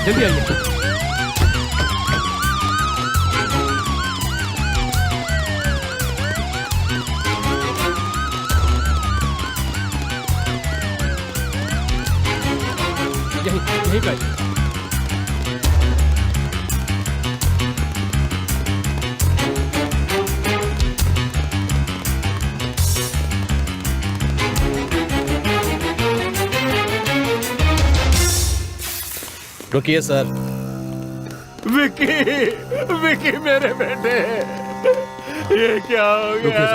जल्दी आइए। यहीं पे आइए। रुकिए सर। विकी, विकी मेरे बेटे, ये क्या हो गया?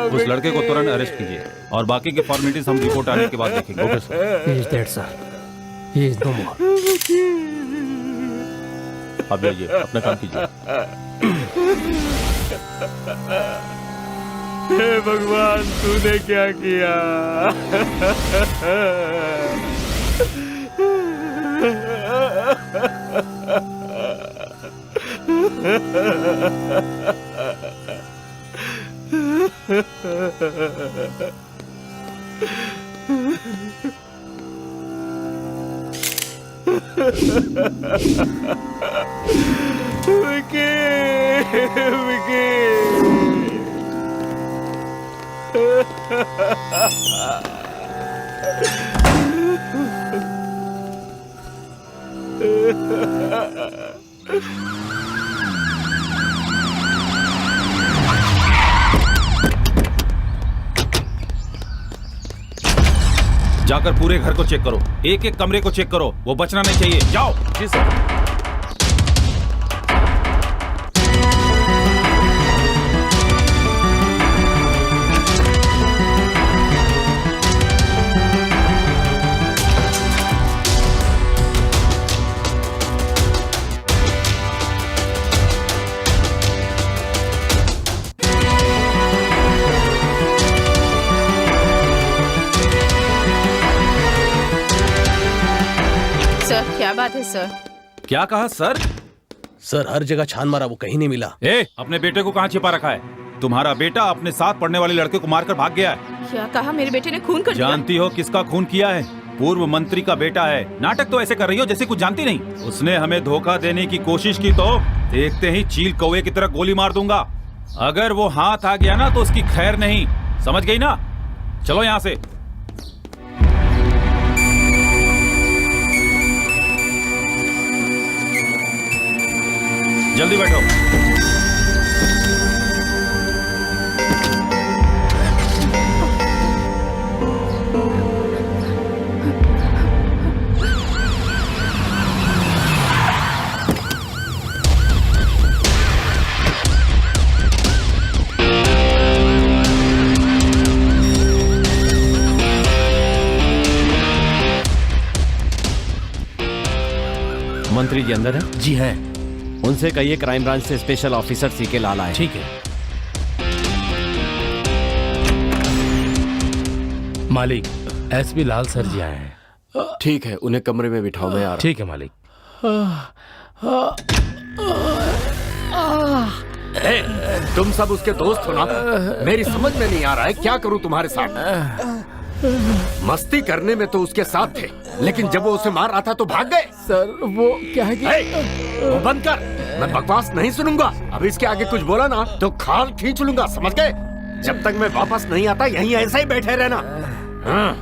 उस लड़के को तुरंत अरेस्ट कीजिए और बाकी के फॉर्मेलिटीज हम रिपोर्ट आने के बाद देखेंगे। Okay sir. He is dead, sir. He is no more. आप जाइए, अपना काम कीजिए। हे भगवान, तूने क्या किया? विकी, विकी। जाकर पूरे घर को चेक करो, एक एक कमरे को चेक करो, वो बचना नहीं चाहिए। जाओ। जी सर। क्या बात है सर? क्या कहा सर? सर हर जगह छान मारा, वो कहीं नहीं मिला। अपने बेटे को कहाँ छिपा रखा है? तुम्हारा बेटा अपने साथ पढ़ने वाले लड़के को मारकर भाग गया है। क्या कहा? मेरे बेटे ने खून कर दिया? जानती हो किसका खून किया है? पूर्व मंत्री का बेटा है। नाटक तो ऐसे कर रही हो जैसे कुछ जानती नहीं। उसने हमें धोखा देने की कोशिश की तो देखते ही चील कौवे की तरह गोली मार दूंगा। अगर वो हाथ आ गया ना तो उसकी खैर नहीं, समझ गई ना? चलो यहाँ से। जल्दी बैठो। मंत्री जी अंदर है? जी है। उनसे कहिए क्राइम ब्रांच से स्पेशल ऑफिसर सीके लाल आए। ठीक है। मालिक, एसपी लाल सर जी आए हैं। ठीक है, उन्हें कमरे में बिठाओ, मैं आ रहा। ठीक है मालिक। तुम सब उसके दोस्त हो ना? मेरी समझ में नहीं आ रहा है क्या करूं तुम्हारे साथ। मस्ती करने में तो उसके साथ थे, लेकिन जब वो उसे मार रहा था तो भाग गए। सर वो क्या है कि वो बंद कर, मैं बकवास नहीं सुनूंगा। अब इसके आगे कुछ बोला ना तो खाल खींच लूंगा, समझ गए? जब तक मैं वापस नहीं आता यहीं ऐसा ही बैठे रहना। हाँ।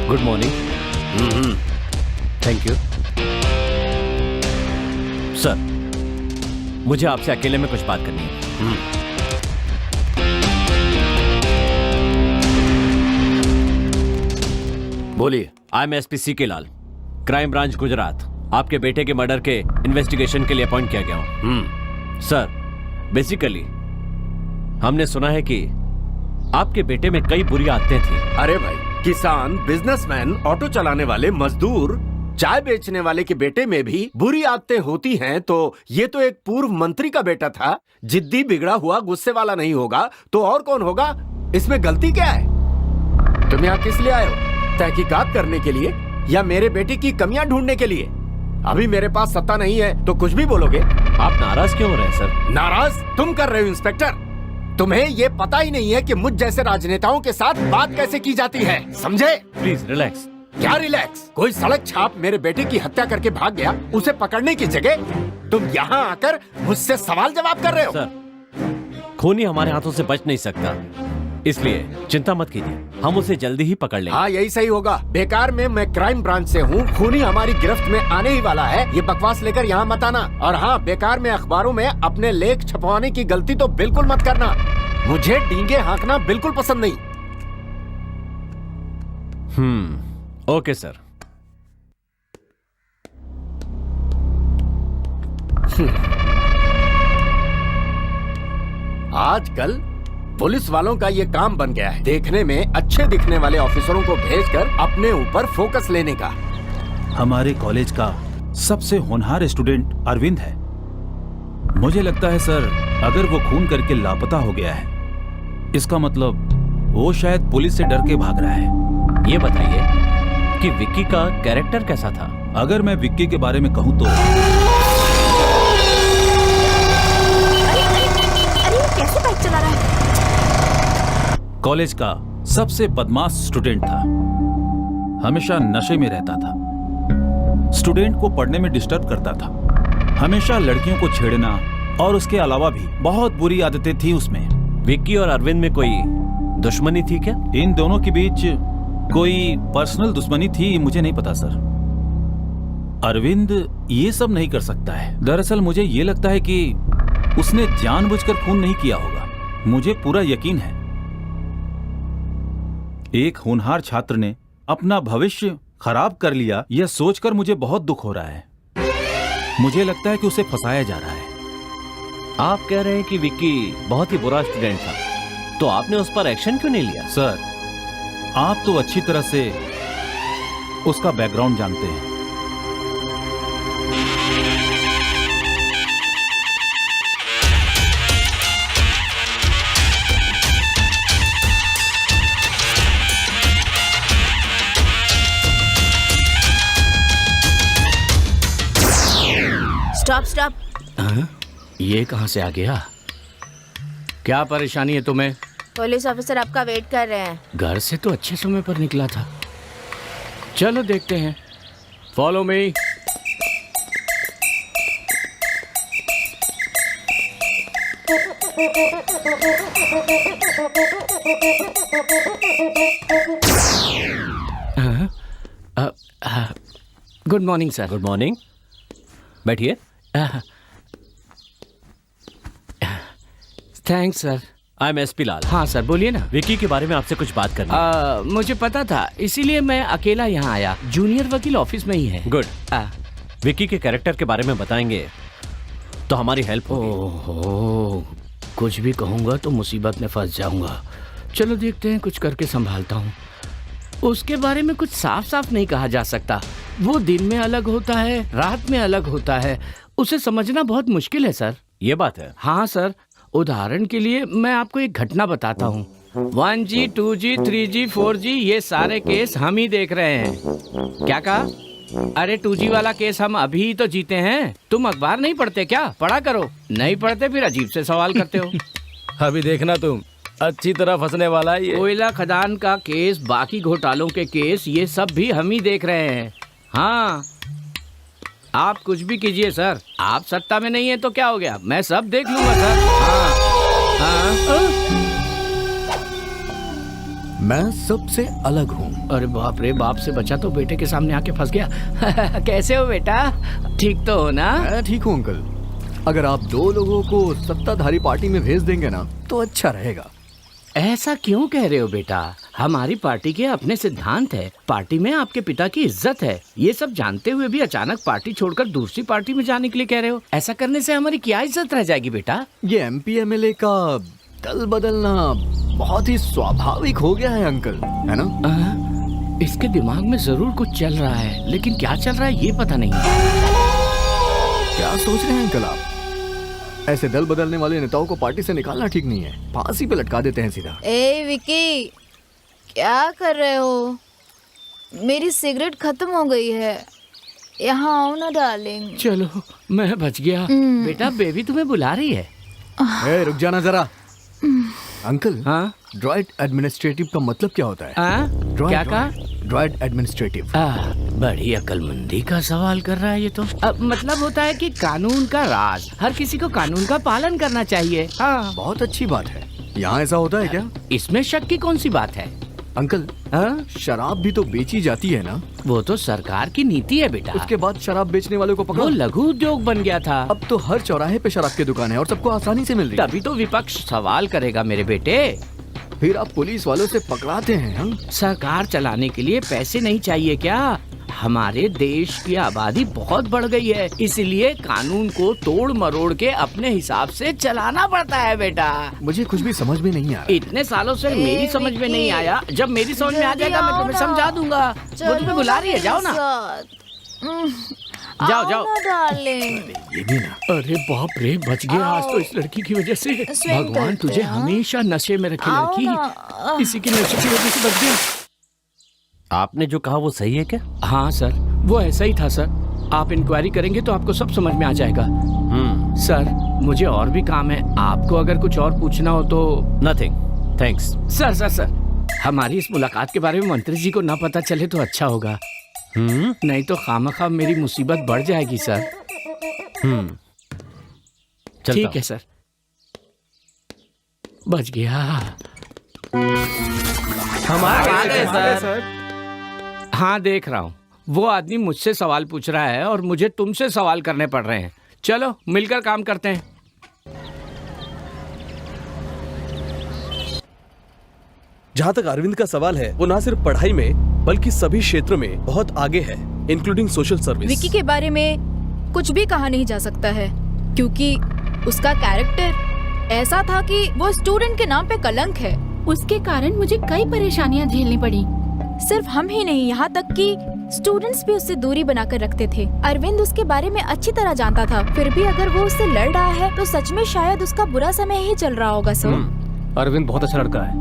Good morning. Thank you sir. मुझे आपसे अकेले में कुछ बात करनी है। बोलिए। I am SP CK Lal, crime branch Gujarat. आपके बेटे के मर्डर के इन्वेस्टिगेशन के लिए अपॉइंट किया गया हूं। सर बेसिकली हमने सुना है कि आपके बेटे में कई बुरी आदतें थी। अरे भाई, किसान, बिजनेसमैन, ऑटो चलाने वाले, मजदूर, चाय बेचने वाले के बेटे में भी बुरी आदतें होती हैं, तो ये तो एक पूर्व मंत्री का बेटा था। जिद्दी, बिगड़ा हुआ, गुस्से वाला नहीं होगा तो और कौन होगा? इसमें गलती क्या है? तुम यहाँ किस लिए आए हो? तहकीकात करने के लिए? या मेरे बेटे की कमियां ढूंढने के लिए? अभी मेरे पास सत्ता नहीं है तो कुछ भी बोलोगे। आप नाराज क्यों हो रहे हैं सर? नाराज तुम कर रहे हो इंस्पेक्टर। तुम्हें ये पता ही नहीं है कि मुझ जैसे राजनेताओं के साथ बात कैसे की जाती है, समझे? Please relax. क्या रिलैक्स? कोई सड़क छाप मेरे बेटे की हत्या करके भाग गया, उसे पकड़ने की जगह तुम यहाँ आकर मुझसे सवाल जवाब कर रहे हो। सर, खूनी हमारे हाथों से बच नहीं सकता, इसलिए चिंता मत कीजिए, हम उसे जल्दी ही पकड़ लेंगे। हाँ यही सही होगा। बेकार में मैं क्राइम ब्रांच से हूँ, खूनी हमारी गिरफ्त में आने ही वाला है, ये बकवास लेकर यहाँ मत आना। और हाँ, बेकार में अखबारों में अपने लेख छपवाने की गलती तो बिल्कुल मत करना। मुझे डींगे हाँकना बिल्कुल पसंद नहीं। Okay sir. आजकल पुलिस वालों का ये काम बन गया है, देखने में अच्छे दिखने वाले ऑफिसरों को भेजकर अपने ऊपर फोकस लेने का। हमारे कॉलेज का सबसे होनहार स्टूडेंट अरविंद है। मुझे लगता है सर, अगर वो खून करके लापता हो गया है, इसका मतलब वो शायद पुलिस से डर के भाग रहा है। ये बताइए कि विक्की का कैरेक्टर कैसा था? अगर मैं विक्की के बारे में कहूँ तो कैसे बाइक चला रहा है? कॉलेज का सबसे बदमाश स्टूडेंट था, हमेशा नशे में रहता था, स्टूडेंट को पढ़ने में डिस्टर्ब करता था, हमेशा लड़कियों को छेड़ना और उसके अलावा भी बहुत बुरी आदतें थी उसमें। विक्की और अरविंद में कोई दुश्मनी थी क्या? इन दोनों के बीच कोई पर्सनल दुश्मनी थी, मुझे नहीं पता सर। अरविंद ये सब नहीं कर सकता है। दरअसल मुझे ये लगता है कि उसने जानबूझकर खून नहीं किया होगा, मुझे पूरा यकीन है। एक होनहार छात्र ने अपना भविष्य खराब कर लिया, यह सोचकर मुझे बहुत दुख हो रहा है। मुझे लगता है कि उसे फंसाया जा रहा है। आप कह रहे हैं कि विक्की बहुत ही बुरा स्टूडेंट था, तो आपने उस पर एक्शन क्यों नहीं लिया? सर, आप तो अच्छी तरह से उसका बैकग्राउंड जानते हैं। Stop stop. ये कहाँ से आ गया? क्या परेशानी है तुम्हें? पुलिस ऑफिसर आपका वेट कर रहे हैं। घर से तो अच्छे समय पर निकला था। चलो देखते हैं। Follow me. Good morning sir. Good morning, बैठिए। Thanks sir. I am SP Lal. हाँ सर, बोलिए ना। विक्की के बारे में आपसे कुछ बात करनी। मुझे पता था, इसीलिए मैं अकेला यहाँ आया। जूनियर वकील ऑफिस में ही है। गुड। विक्की के कैरेक्टर के बारे में बताएंगे तो हमारी हेल्प होगी। ओहो, कुछ भी कहूँगा तो मुसीबत में फंस जाऊंगा। चलो देखते हैं, कुछ करके संभालता हूँ। उसके बारे में कुछ साफ साफ नहीं कहा जा सकता। वो दिन में अलग होता है, रात में अलग होता है, उसे समझना बहुत मुश्किल है सर। ये बात है। हाँ सर, उदाहरण के लिए मैं आपको एक घटना बताता हूँ। 1G, 2G, 3G, 4G ये सारे केस हम ही देख रहे हैं। क्या कहा? अरे 2G वाला केस हम अभी ही तो जीते हैं। तुम अखबार नहीं पढ़ते क्या? पढ़ा करो। नहीं पढ़ते फिर अजीब से सवाल करते हो। अभी देखना तुम, अच्छी तरह फंसने वाला है ये। कोयला खदान का केस, बाकी घोटालों के केस, ये सब भी हम ही देख रहे हैं। हाँ, आप कुछ भी कीजिए सर, आप सत्ता में नहीं है तो क्या हो गया, मैं सब देख लूंगा सर। हाँ, हाँ। मैं सबसे अलग हूँ। अरे बाप रे, बाप से बचा तो बेटे के सामने आके फंस गया। कैसे हो बेटा? ठीक तो हो ना? मैं ठीक हूँ अंकल। अगर आप 2 लोगों को सत्ताधारी पार्टी में भेज देंगे ना तो अच्छा रहेगा। ऐसा क्यों कह रहे हो बेटा? हमारी पार्टी के अपने सिद्धांत है, पार्टी में आपके पिता की इज्जत है। ये सब जानते हुए भी अचानक पार्टी छोड़कर दूसरी पार्टी में जाने के लिए कह रहे हो। ऐसा करने से हमारी क्या इज्जत रह जाएगी बेटा? ये MP MLA का दल बदलना बहुत ही स्वाभाविक हो गया है अंकल, है ना? इसके दिमाग में जरूर कुछ चल रहा है, लेकिन क्या चल रहा है ये पता नहीं। क्या सोच रहे हैं अंकल आप? ऐसे दल बदलने वाले नेताओं को पार्टी से निकालना ठीक नहीं है, फांसी पे लटका देते हैं सीधा। ए विकी, क्या कर रहे हो? मेरी सिगरेट खत्म हो गई है। यहाँ आओ ना डार्लिंग। चलो मैं बच गया। बेटा बेबी तुम्हें बुला रही है। ए, रुक जाना जरा। अंकल, हाँ ड्राइड एडमिनिस्ट्रेटिव का मतलब क्या होता है? क्या कहा? Dried administrative. बड़ी अक्लमंदी का सवाल कर रहा है ये तो। मतलब होता है कि कानून का राज, हर किसी को कानून का पालन करना चाहिए। हाँ बहुत अच्छी बात है। यहाँ ऐसा होता है क्या? इसमें शक की कौन सी बात है? अंकल, हाँ शराब भी तो बेची जाती है ना? वो तो सरकार की नीति है बेटा। उसके बाद शराब बेचने वालों को वो पकड़ो। लघु उद्योग बन गया था। अब तो हर चौराहे पे शराब की दुकान है और सबको आसानी से मिल रही है। तभी तो विपक्ष सवाल करेगा मेरे बेटे। फिर आप पुलिस वालों से पकड़ाते हैं, हाँ? सरकार चलाने के लिए पैसे नहीं चाहिए क्या? हमारे देश की आबादी बहुत बढ़ गई है, इसलिए कानून को तोड़ मरोड़ के अपने हिसाब से चलाना पड़ता है बेटा। मुझे कुछ भी समझ में नहीं आ रहा। इतने सालों से मेरी समझ में नहीं आया, जब मेरी समझ में आ जाएगा मैं तुम्हें समझा दूंगा। वो तुम्हें बुला रही है, जाओ ना। जाओ जाओ डार्लिंग। ये भी ना। अरे बाप रे, बच गया आज तो इस लड़की की वजह से। स्विंग भगवान करते तुझे हैं। हमेशा नशे में रखे आओ लड़की, ना। इसी की नशे की वजह से बच गया। आपने जो कहा वो सही है क्या? हाँ सर, वो ऐसा ही था सर। आप इंक्वायरी करेंगे तो आपको सब समझ में आ जाएगा। सर मुझे और भी काम है, आपको अगर कुछ और पूछना हो तो। Nothing, thanks. Sir sir sir, हमारी इस मुलाकात के बारे में मंत्री जी को ना पता चले तो अच्छा होगा। नहीं तो खामखा मेरी मुसीबत बढ़ जाएगी सर। ठीक है सर, बच गया। हम आ गए सर। हाँ देख रहा हूँ, वो आदमी मुझसे सवाल पूछ रहा है और मुझे तुमसे सवाल करने पड़ रहे हैं। चलो मिलकर काम करते हैं। जहाँ तक अरविंद का सवाल है, वो ना सिर्फ पढ़ाई में बल्कि सभी क्षेत्रों में बहुत आगे है, इंक्लूडिंग सोशल सर्विस। विकी के बारे में कुछ भी कहा नहीं जा सकता है, क्योंकि उसका कैरेक्टर ऐसा था कि वो स्टूडेंट के नाम पे कलंक है। उसके कारण मुझे कई परेशानियां झेलनी पड़ी। सिर्फ हम ही नहीं, यहाँ तक कि स्टूडेंट्स भी उससे दूरी बनाकर रखते थे। अरविंद उसके बारे में अच्छी तरह जानता था, फिर भी अगर वो उससे लड़ रहा है तो सच में शायद उसका बुरा समय ही चल रहा होगा। सो अरविंद बहुत अच्छा लड़का है,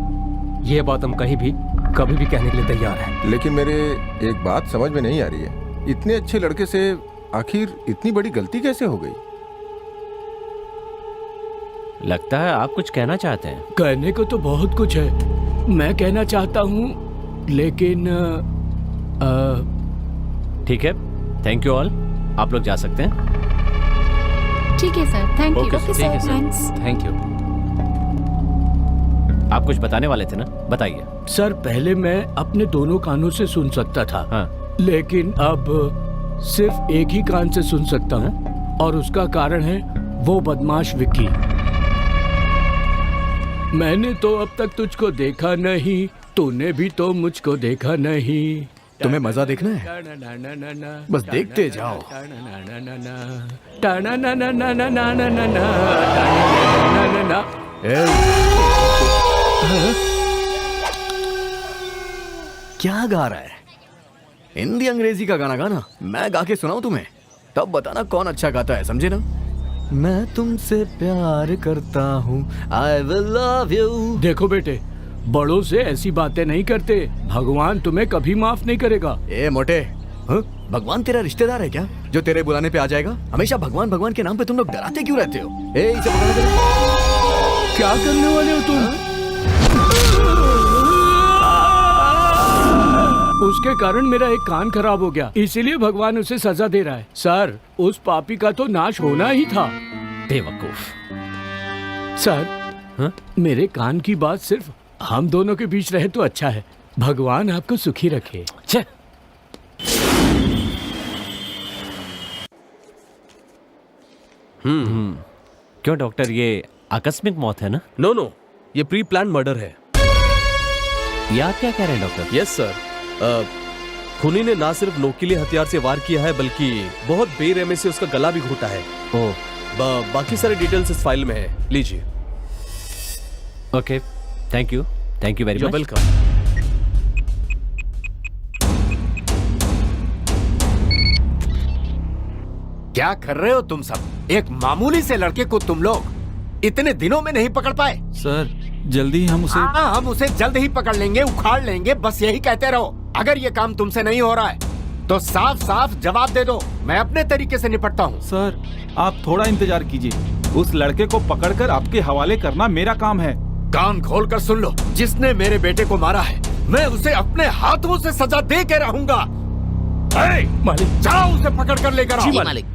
ये बात हम कहीं भी कभी भी कहने के लिए तैयार हैं। लेकिन मेरे एक बात समझ में नहीं आ रही है, इतने अच्छे लड़के से आखिर इतनी बड़ी गलती कैसे हो गई? लगता है आप कुछ कहना चाहते हैं। कहने को तो बहुत कुछ है, मैं कहना चाहता हूँ, लेकिन ठीक है, थैंक यू ऑल, आप लोग जा सकते हैं। ठीक है sir, thank you. Okay okay ठीक है सर, थैंक्स। Thank you. आप कुछ बताने वाले थे ना, बताइए। सर पहले मैं अपने दोनों कानों से सुन सकता था, हाँ। लेकिन अब सिर्फ एक ही कान से सुन सकता हूँ, और उसका कारण है वो बदमाश विक्की। मैंने तो अब तक तुझको देखा नहीं, तूने भी तो मुझको देखा नहीं। तुम्हें मजा देखना है? बस देखते जाओ। क्या गा रहा है? हिंदी अंग्रेजी का गाना गाना, मैं गा के सुनाऊं तुम्हें, तब बताना कौन अच्छा गाता है, समझे ना? मैं तुमसे प्यार करता हूँ, I will love you। देखो बेटे, बड़ों से ऐसी बातें नहीं करते, भगवान तुम्हें कभी माफ नहीं करेगा। ए मोटे, हाँ? भगवान तेरा रिश्तेदार है क्या, जो तेरे बुलाने पे आ जाएगा? हमेशा भगवान भगवान के नाम पे तुम लोग डराते क्यों रहते हो? ए, इसे पकड़ो जरा। क्या करने वाले हो तुम? उसके कारण मेरा एक कान खराब हो गया, इसीलिए भगवान उसे सजा दे रहा है। सर, उस पापी का तो नाश होना ही था। बेवकूफ। सर, हाँ? मेरे कान की बात सिर्फ हम दोनों के बीच रहे तो अच्छा है। भगवान आपको सुखी रखे। छे। क्यों डॉक्टर, ये आकस्मिक मौत है ना? नो नो, ये प्री प्लान मर्डर है। ये आप क्या कह रहे हैं डॉक्टर? यस सर, खूनी ने ना सिर्फ नोकीले हथियार से वार किया है, बल्कि बहुत बेरहमी से उसका गला भी घोटा है। ओह, बाकी सारे डिटेल्स इस फाइल में है, लीजिए। Okay, thank you very much. Welcome. क्या कर रहे हो तुम सब? एक मामूली से लड़के को तुम लोग इतने दिनों में नहीं पकड़ पाए? सर जल्दी हम उसे हाँ, हम उसे जल्द ही पकड़ लेंगे, उखाड़ लेंगे, बस यही कहते रहो। अगर ये काम तुमसे नहीं हो रहा है तो साफ साफ जवाब दे दो, मैं अपने तरीके से निपटता हूँ। सर आप थोड़ा इंतजार कीजिए, उस लड़के को पकड़कर आपके हवाले करना मेरा काम है। कान खोल कर सुन लो, जिसने मेरे बेटे को मारा है मैं उसे अपने हाथों से सजा दे के रहूंगा। मालिक, जाओ उसे पकड़ कर लेकर आओ। मालिक।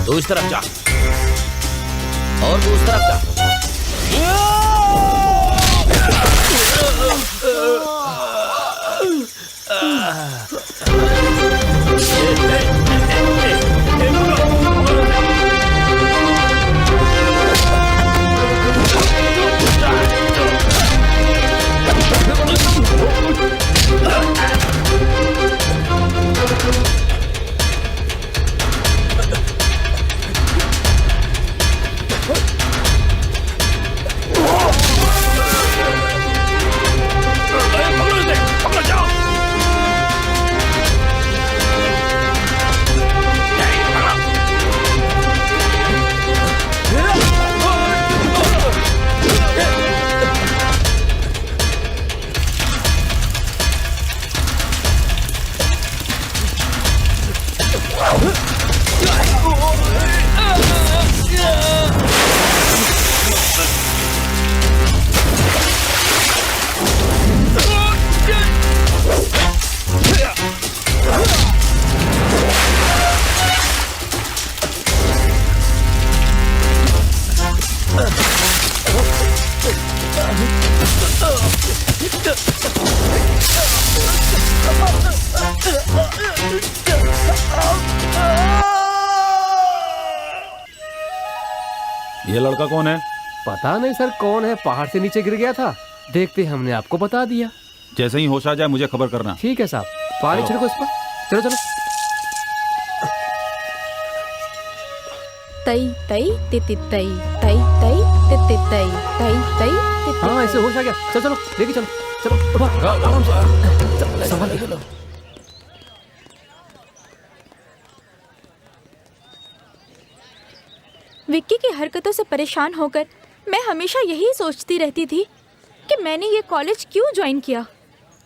तू इस तरफ जा और तू उस तरफ जा। ये लड़का कौन है? पता नहीं सर कौन है, पहाड़ से नीचे गिर गया था, देखते हमने आपको बता दिया। जैसे ही होश आ जाए मुझे खबर करना। ठीक है साहब, पानी छिड़को इस पर। चलो चलो। तई तई तिति तई तई तई तिति तई तई तई तिति। हाँ ऐसे होश आ गया। चलो चलो लेके चलो। चलो आराम से संभाल के। विक्की की हरकतों से परेशान होकर मैं हमेशा यही सोचती रहती थी कि मैंने ये कॉलेज क्यों ज्वाइन किया।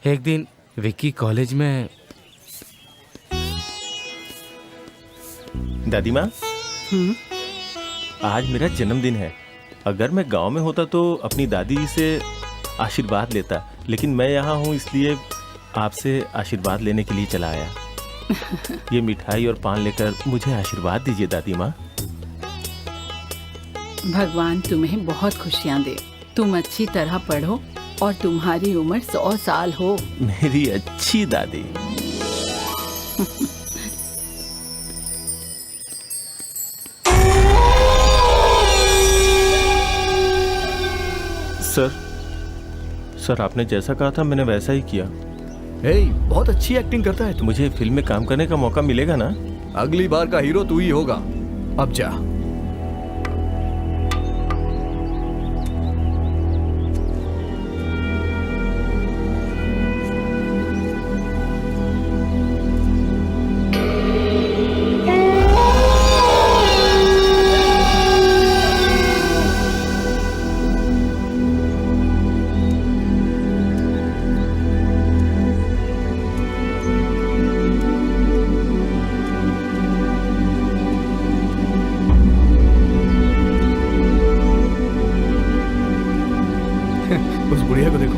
एक दिन विक्की कॉलेज में। दादी माँ, आज मेरा जन्मदिन है। अगर मैं गांव में होता तो अपनी दादी से आशीर्वाद लेता, लेकिन मैं यहाँ हूँ इसलिए आपसे आशीर्वाद लेने के लिए चला आया। ये मिठाई और पान लेकर मुझे आशीर्वाद दीजिए दादी माँ। भगवान तुम्हें बहुत खुशियाँ दे। तुम अच्छी तरह पढ़ो और तुम्हारी उम्र 100 साल हो। मेरी अच्छी दादी। सर आपने जैसा कहा था मैंने वैसा ही किया। बहुत अच्छी एक्टिंग करता है तू। मुझे फिल्म में काम करने का मौका मिलेगा ना? अगली बार का हीरो तू ही होगा। अब जा। उस बुढ़िया को देखो।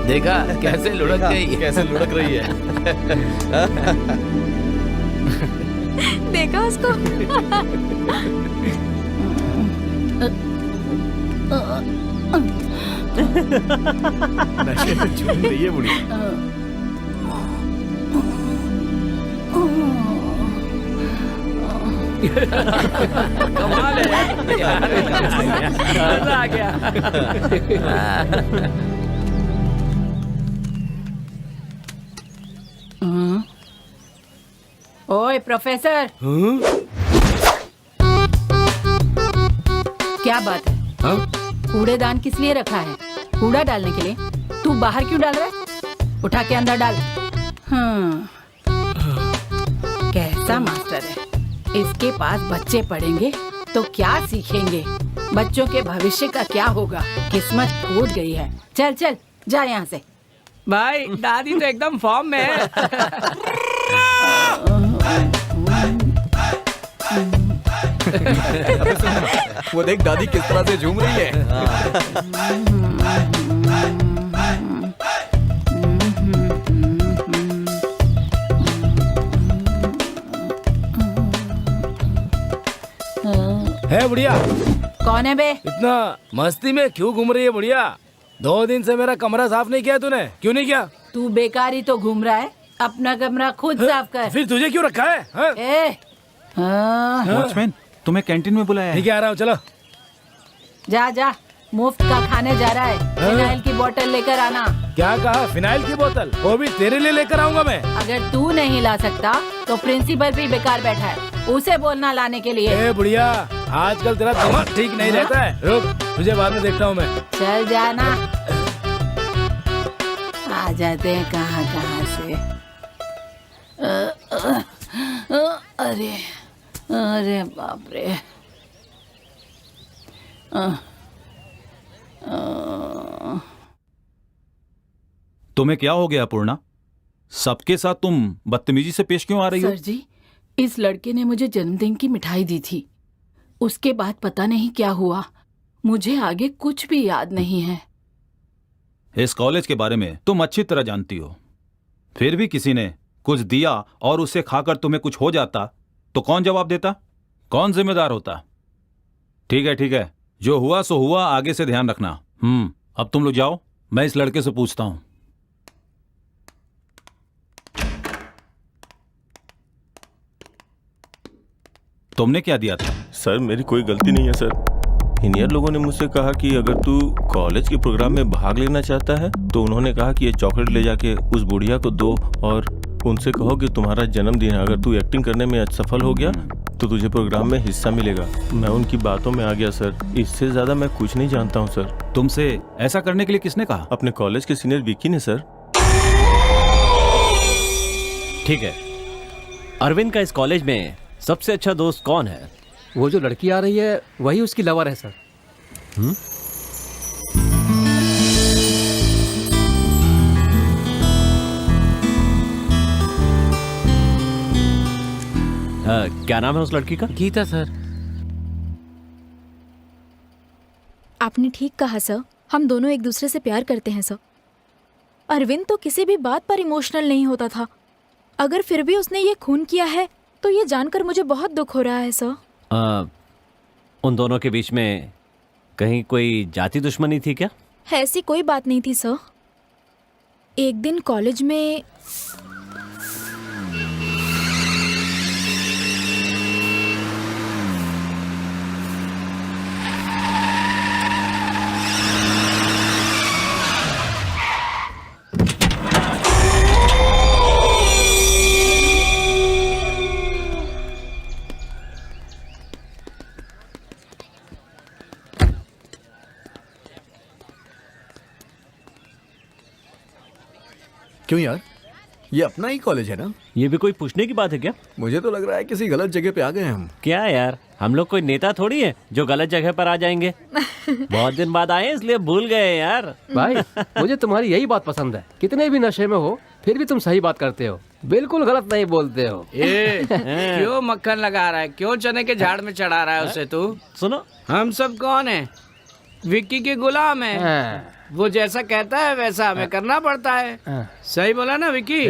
देखा कैसे लुढ़क गई। कैसे लुढ़क रही है। देखा उसको? नशे में झूम रही है बुढ़िया। कमाल है यार, मजा आ गया। ओए प्रोफेसर, क्या बात है? कूड़ेदान किस लिए रखा है? कूड़ा डालने के लिए? तू बाहर क्यों डाल रहा है? उठा के अंदर डाल। कैसा मास्टर है? इसके पास बच्चे पढ़ेंगे तो क्या सीखेंगे? बच्चों के भविष्य का क्या होगा? किस्मत फूट गई है। चल चल जा यहाँ से। भाई दादी तो एकदम फॉर्म में है। वो देख दादी किस तरह से झूम रही है। है बुढ़िया, कौन है बे? इतना मस्ती में क्यों घूम रही है बुढ़िया? 2 दिन से मेरा कमरा साफ नहीं किया तूने, क्यों नहीं किया? तू बेकार ही तो घूम रहा है, अपना कमरा खुद साफ कर। फिर तुझे क्यों रखा है? वॉचमैन, तुम्हें कैंटीन में बुलाया है। ठीक है, आ रहा हूँ, चलो। जा जा, मुफ्त का खाने जा रहा है। फिनाइल की बोतल लेकर आना। क्या कहा? फिनाइल की बोतल? वो भी तेरे लिए लेकर आऊंगा मैं। अगर तू नहीं ला सकता तो प्रिंसिपल भी बेकार बैठा है, उसे बोलना लाने के लिए। ए बुढ़िया, आजकल तेरा दिमाग ठीक नहीं रहता है। रुक, तुझे बाद में देखता हूँ मैं। चल जाना। आ जाते हैं कहाँ कहाँ से। अरे अरे बाप रे। तुम्हें क्या हो गया पूर्णा? सबके साथ तुम बदतमीजी से पेश क्यों आ रही हो? सर जी, इस लड़के ने मुझे जन्मदिन की मिठाई दी थी, उसके बाद पता नहीं क्या हुआ, मुझे आगे कुछ भी याद नहीं है। इस कॉलेज के बारे में तुम अच्छी तरह जानती हो, फिर भी किसी ने कुछ दिया और उसे खाकर तुम्हें कुछ हो जाता तो कौन जवाब देता? कौन जिम्मेदार होता? ठीक है, जो हुआ सो हुआ, आगे से ध्यान रखना। अब तुम लोग जाओ, मैं इस लड़के से पूछता हूं। तुमने क्या दिया था? सर मेरी कोई गलती नहीं है सर। सीनियर लोगों ने मुझसे कहा कि अगर तू कॉलेज के प्रोग्राम में भाग लेना चाहता है तो उन्होंने कहा कि ये चॉकलेट ले जाके उस बुढ़िया को दो और उनसे कहो कि तुम्हारा जन्मदिन है, अगर तू एक्टिंग करने में सफल हो गया तो तुझे प्रोग्राम में हिस्सा मिलेगा। मैं उनकी बातों में आ गया सर, इससे ज्यादा मैं कुछ नहीं जानता हूँ सर। तुमसे ऐसा करने के लिए किसने कहा? अपने कॉलेज के सीनियर विक्की ने सर। ठीक है, अरविंद का इस कॉलेज में सबसे अच्छा दोस्त कौन है? वो जो लड़की आ रही है वही उसकी लवर है सर। क्या नाम है उस लड़की का? गीता सर। आपने ठीक कहा सर, हम दोनों एक दूसरे से प्यार करते हैं सर। अरविंद तो किसी भी बात पर इमोशनल नहीं होता था, अगर फिर भी उसने ये खून किया है तो ये जानकर मुझे बहुत दुख हो रहा है सर। उन दोनों के बीच में कहीं कोई जाति दुश्मनी थी क्या? ऐसी कोई बात नहीं थी सर। एक दिन कॉलेज में क्यों यार, ये अपना ही कॉलेज है ना? ये भी कोई पूछने की बात है क्या? मुझे तो लग रहा है किसी गलत जगह पे आ गए हम। क्या यार, हम लोग कोई नेता थोड़ी है जो गलत जगह पर आ जाएंगे। बहुत दिन बाद आए इसलिए भूल गए यार। भाई मुझे तुम्हारी यही बात पसंद है, कितने भी नशे में हो फिर भी तुम सही बात करते हो, बिल्कुल गलत नहीं बोलते हो। क्यों मक्खन लगा रहा है? क्यों चने के झाड़ में चढ़ा रहा है उसे? तू सुनो, हम सब कौन है? विक्की के गुलाम है। वो जैसा कहता है वैसा हमें करना पड़ता है। सही बोला ना विकी?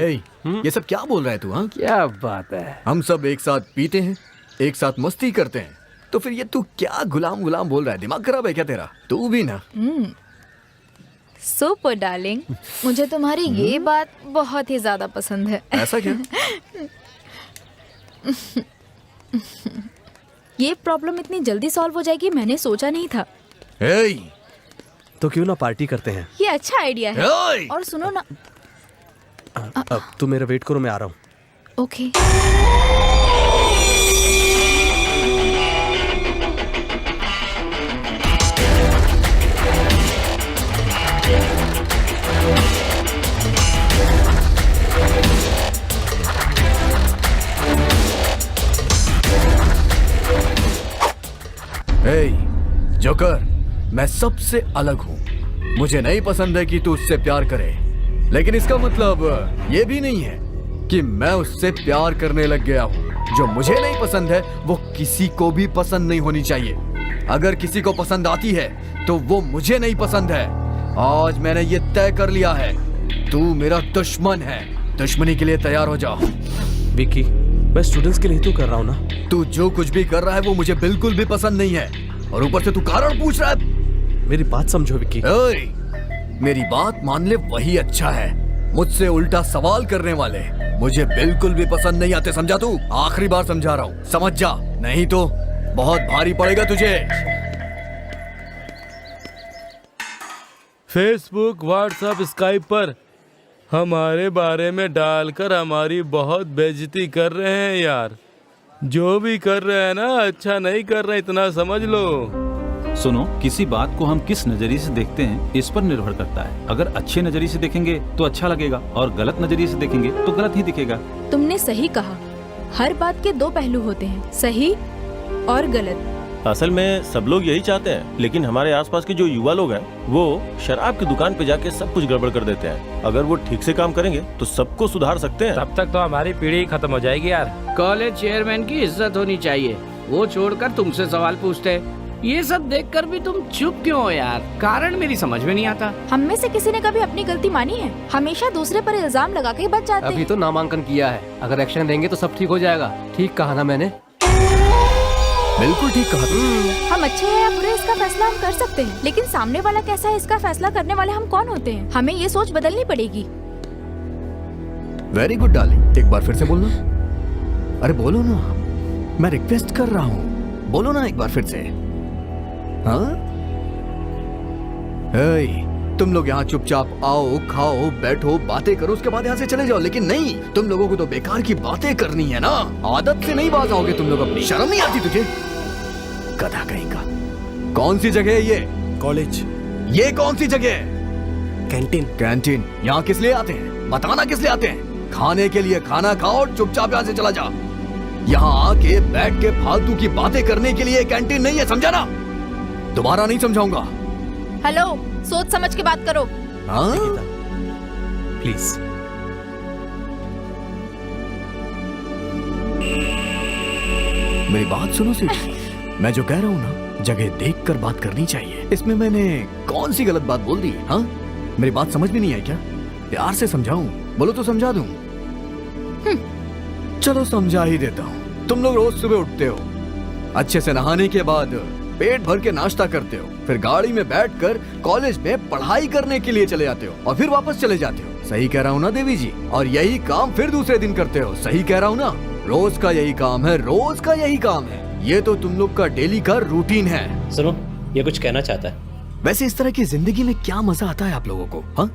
ये सब क्या बोल रहा है तू? हाँ, क्या बात है। हम सब एक साथ पीते हैं, एक साथ मस्ती करते हैं, तो फिर ये तू क्या गुलाम गुलाम बोल रहा है? दिमाग खराब है क्या तेरा? तू भी ना। सुपर डार्लिंग, मुझे तुम्हारी ये बात बहुत ही ज्यादा पसंद है। ऐसा क्या? ये प्रॉब्लम इतनी जल्दी सॉल्व हो जाएगी मैंने सोचा नहीं था। तो क्यों ना पार्टी करते हैं? ये अच्छा आइडिया है। और सुनो ना। अब तुम मेरा वेट करो, मैं आ रहा हूँ। ओके। जोकर, मैं सबसे अलग हूँ। मुझे नहीं पसंद है कि तू उससे प्यार करे, लेकिन इसका मतलब ये भी नहीं है कि मैं उससे प्यार करने लग गया हूँ। जो मुझे नहीं पसंद है वो किसी को भी पसंद नहीं होनी चाहिए। अगर किसी को पसंद आती है तो वो मुझे नहीं पसंद है। आज मैंने ये तय कर लिया है, तू मेरा दुश्मन है। दुश्मनी के लिए तैयार हो जा। विकी, मैं स्टूडेंट्स के लिए तो कर रहा हूँ ना। तू जो कुछ भी कर रहा है वो मुझे बिल्कुल भी पसंद नहीं है, और ऊपर से तू कारण पूछ रहा है। मेरी बात समझो विकी। मेरी बात मान ले वही अच्छा है। मुझसे उल्टा सवाल करने वाले मुझे बिल्कुल भी पसंद नहीं आते, समझा तू? आखिरी बार समझा रहा हूँ, समझ जा, नहीं तो बहुत भारी पड़ेगा तुझे। फेसबुक, व्हाट्सएप, स्काइप पर हमारे बारे में डालकर हमारी बहुत बेइज्जती कर रहे हैं यार। जो भी कर रहे हैं ना, अच्छा नहीं कर रहे, इतना समझ लो। सुनो, किसी बात को हम किस नजरिए से देखते हैं इस पर निर्भर करता है। अगर अच्छे नजरिए से देखेंगे तो अच्छा लगेगा, और गलत नजरिए से देखेंगे तो गलत ही दिखेगा। तुमने सही कहा, हर बात के दो पहलू होते हैं, सही और गलत। असल में सब लोग यही चाहते हैं, लेकिन हमारे आसपास के जो युवा लोग हैं वो शराब की दुकान पे जाके सब कुछ गड़बड़ कर देते हैं। अगर वो ठीक से काम करेंगे तो सबको सुधार सकते हैं। तब तक तो हमारी पीढ़ी खत्म हो जाएगी यार। कॉलेज चेयरमैन की इज्जत होनी चाहिए, वो छोड़कर तुमसे सवाल पूछते हैं। ये सब देखकर भी तुम चुप क्यों हो यार? कारण मेरी समझ में नहीं आता। हम में से किसी ने कभी अपनी गलती मानी है? हमेशा दूसरे पर इल्जाम लगा के बच जाते अभी हैं। तो नामांकन किया है, अगर एक्शन लेंगे तो सब ठीक हो जाएगा। ठीक कहा ना मैंने? बिल्कुल ठीक कहा तुमने। हम अच्छे हैं या बुरे इसका फैसला हम कर सकते हैं, लेकिन सामने वाला कैसा है इसका फैसला करने वाले हम कौन होते हैं? हमें ये सोच बदलनी पड़ेगी। वेरी गुड डार्लिंग, एक बार फिर से बोलना। अरे बोलो ना, मैं रिक्वेस्ट कर रहा हूँ, बोलो ना एक बार फिर से। हाँ? तुम लोग यहाँ चुपचाप आओ, खाओ, बैठो, बातें करो, उसके बाद यहाँ से चले जाओ। लेकिन नहीं, तुम लोगों को तो बेकार की बातें करनी है ना। आदत से नहीं बाज आओगे तुम लोग अपनी। शर्म नहीं आती तुझे? गधा कहीं का। कौन सी जगह है ये? कॉलेज। ये कौन सी जगह है? कैंटीन। कैंटीन यहाँ किस लिए आते हैं? बताना किस लिए आते हैं? खाने के लिए। खाना खाओ और चुपचाप यहाँ से चला जा। यहाँ आके बैठ के फालतू की बातें करने के लिए कैंटीन नहीं है, समझा ना? दोबारा नहीं समझाऊंगा। हेलो, सोच समझ के बात करो। हाँ? प्लीज। मेरी बात सुनो सीधी। मैं जो कह रहा हूँ ना, जगह देखकर बात करनी चाहिए। इसमें मैंने कौन सी गलत बात बोल दी? हाँ, मेरी बात समझ में नहीं आई क्या? प्यार से समझाऊं? बोलो तो समझा दूं। चलो समझा ही देता हूँ। तुम लोग रोज सुबह उठते हो, अच्छे से नहाने के बाद पेट भर के नाश्ता करते हो, फिर गाड़ी में बैठकर कॉलेज में पढ़ाई करने के लिए चले जाते हो, और फिर वापस चले जाते हो। सही कह रहा हूँ ना देवी जी? और यही काम फिर दूसरे दिन करते हो। सही कह रहा हूँ ना? रोज का यही काम है, रोज का यही काम है। ये तो तुम लोग का डेली का रूटीन है। सुनो, ये कुछ कहना चाहता है। वैसे इस तरह की जिंदगी में क्या मजा आता है आप लोगों को? हाँ?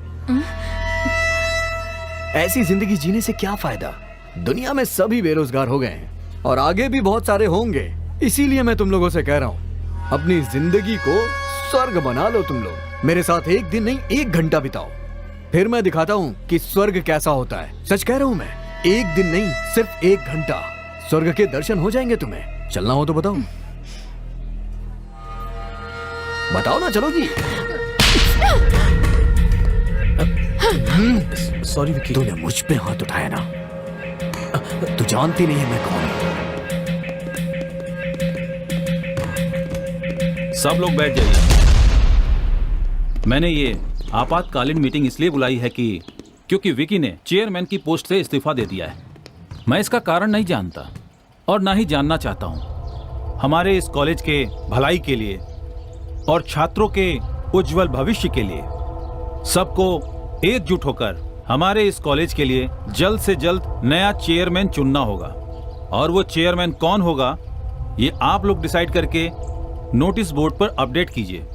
ऐसी जिंदगी जीने से क्या फायदा? दुनिया में सभी बेरोजगार हो गए हैं, और आगे भी बहुत सारे होंगे। इसीलिए मैं तुम लोगों से कह रहा हूँ, अपनी जिंदगी को स्वर्ग बना लो तुम लोग। मेरे साथ एक दिन नहीं, 1 घंटा बिताओ, फिर मैं दिखाता हूँ कि स्वर्ग कैसा होता है। सच कह रहा हूँ मैं, 1 दिन नहीं, सिर्फ 1 घंटा। स्वर्ग के दर्शन हो जाएंगे तुम्हें। चलना हो तो बताओ। बताओ ना, चलोगी? सॉरी विकी। तूने मुझ पे हाथ उठाया ना? तू जानती नहीं है मैं कौन हूं। सब लोग बैठ जाइए। मैंने ये आपातकालीन मीटिंग इसलिए बुलाई है क्योंकि विकी ने चेयरमैन की पोस्ट से इस्तीफा दे दिया है। मैं इसका कारण नहीं जानता और ना ही जानना चाहता हूँ। हमारे इस कॉलेज के भलाई के लिए और छात्रों के उज्जवल भविष्य के लिए सबको एकजुट होकर हमारे इस कॉलेज के लिए जल्द से जल्द नया चेयरमैन चुनना होगा। और वो चेयरमैन कौन होगा ये आप लोग डिसाइड करके नोटिस बोर्ड पर अपडेट कीजिए।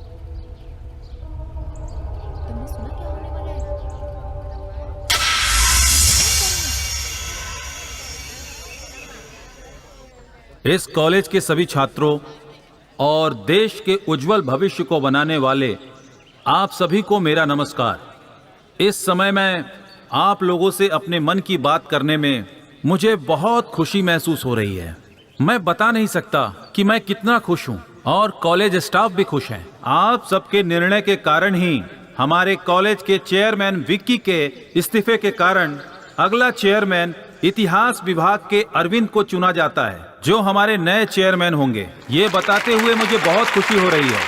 इस कॉलेज के सभी छात्रों और देश के उज्जवल भविष्य को बनाने वाले आप सभी को मेरा नमस्कार। इस समय मैं आप लोगों से अपने मन की बात करने में मुझे बहुत खुशी महसूस हो रही है। मैं बता नहीं सकता कि मैं कितना खुश हूं और कॉलेज स्टाफ भी खुश है। आप सबके निर्णय के कारण ही हमारे कॉलेज के चेयरमैन विक्की के इस्तीफे के कारण अगला चेयरमैन इतिहास विभाग के अरविंद को चुना जाता है, जो हमारे नए चेयरमैन होंगे। ये बताते हुए मुझे बहुत खुशी हो रही है।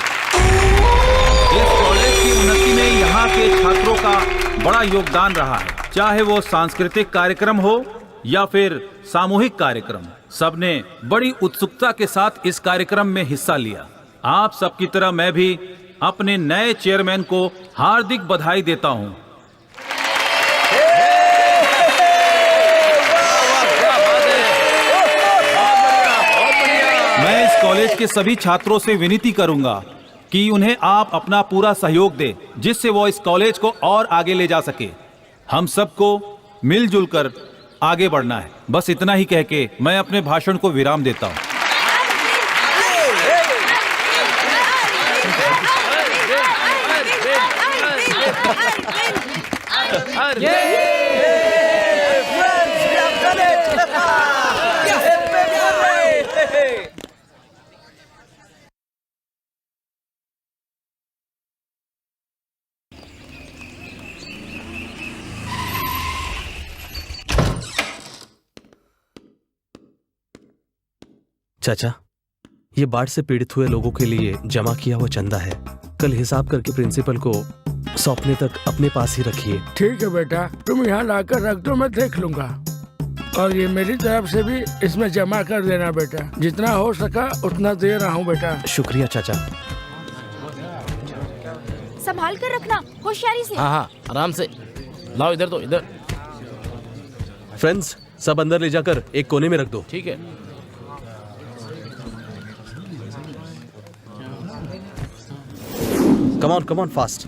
इस कॉलेज की उन्नति में यहाँ के छात्रों का बड़ा योगदान रहा है, चाहे वो सांस्कृतिक कार्यक्रम हो या फिर सामूहिक कार्यक्रम। सबने बड़ी उत्सुकता के साथ इस कार्यक्रम में हिस्सा लिया। आप सबकी तरह मैं भी अपने नए चेयरमैन को हार्दिक बधाई देता हूँ। मैं इस कॉलेज के सभी छात्रों से विनती करूंगा कि उन्हें आप अपना पूरा सहयोग दें, जिससे वो इस कॉलेज को और आगे ले जा सके। हम सबको मिलजुल कर आगे बढ़ना है। बस इतना ही कह के मैं अपने भाषण को विराम देता हूँ। चाचा, ये बाढ़ से पीड़ित हुए लोगों के लिए जमा किया हुआ चंदा है। कल हिसाब करके प्रिंसिपल को सौंपने तक अपने पास ही रखिए। ठीक है बेटा, तुम यहाँ लाकर रख दो, मैं देख लूंगा। और ये मेरी तरफ से भी इसमें जमा कर देना बेटा। जितना हो सका उतना दे रहा हूँ बेटा। शुक्रिया चाचा। संभाल कर रखना, होशियारी से। हाँ हाँ, आराम से लाओ। इधर तो इधर। फ्रेंड्स, सब अंदर ले जाकर एक कोने में रख दो। ठीक है। Come on, fast.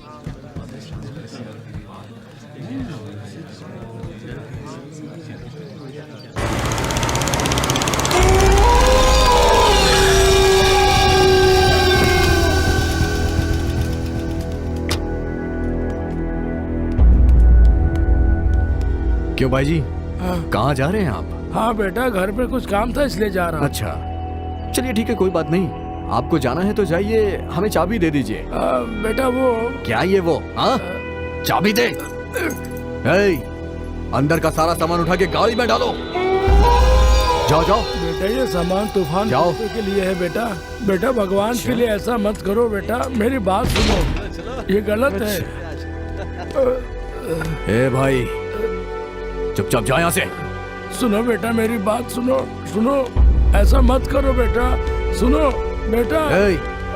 क्यों भाई जी, हाँ। कहाँ जा रहे हैं आप? हाँ बेटा, घर पे कुछ काम था इसलिए जा रहा हूँ। अच्छा, चलिए ठीक है, कोई बात नहीं। आपको जाना है तो जाइए, हमें चाबी दे दीजिए। बेटा वो क्या ये वो? हाँ, चाबी दे। अंदर का सारा सामान उठा के गाड़ी में डालो। जाओ जाओ। बेटा ये सामान तूफान के लिए है बेटा। बेटा भगवान के लिए ऐसा मत करो बेटा, मेरी बात सुनो, ये गलत है। ए भाई, चुपचाप जाओ यहाँ से। सुनो बेटा, मेरी बात सुनो, ऐसा मत करो बेटा, सुनो बेटा।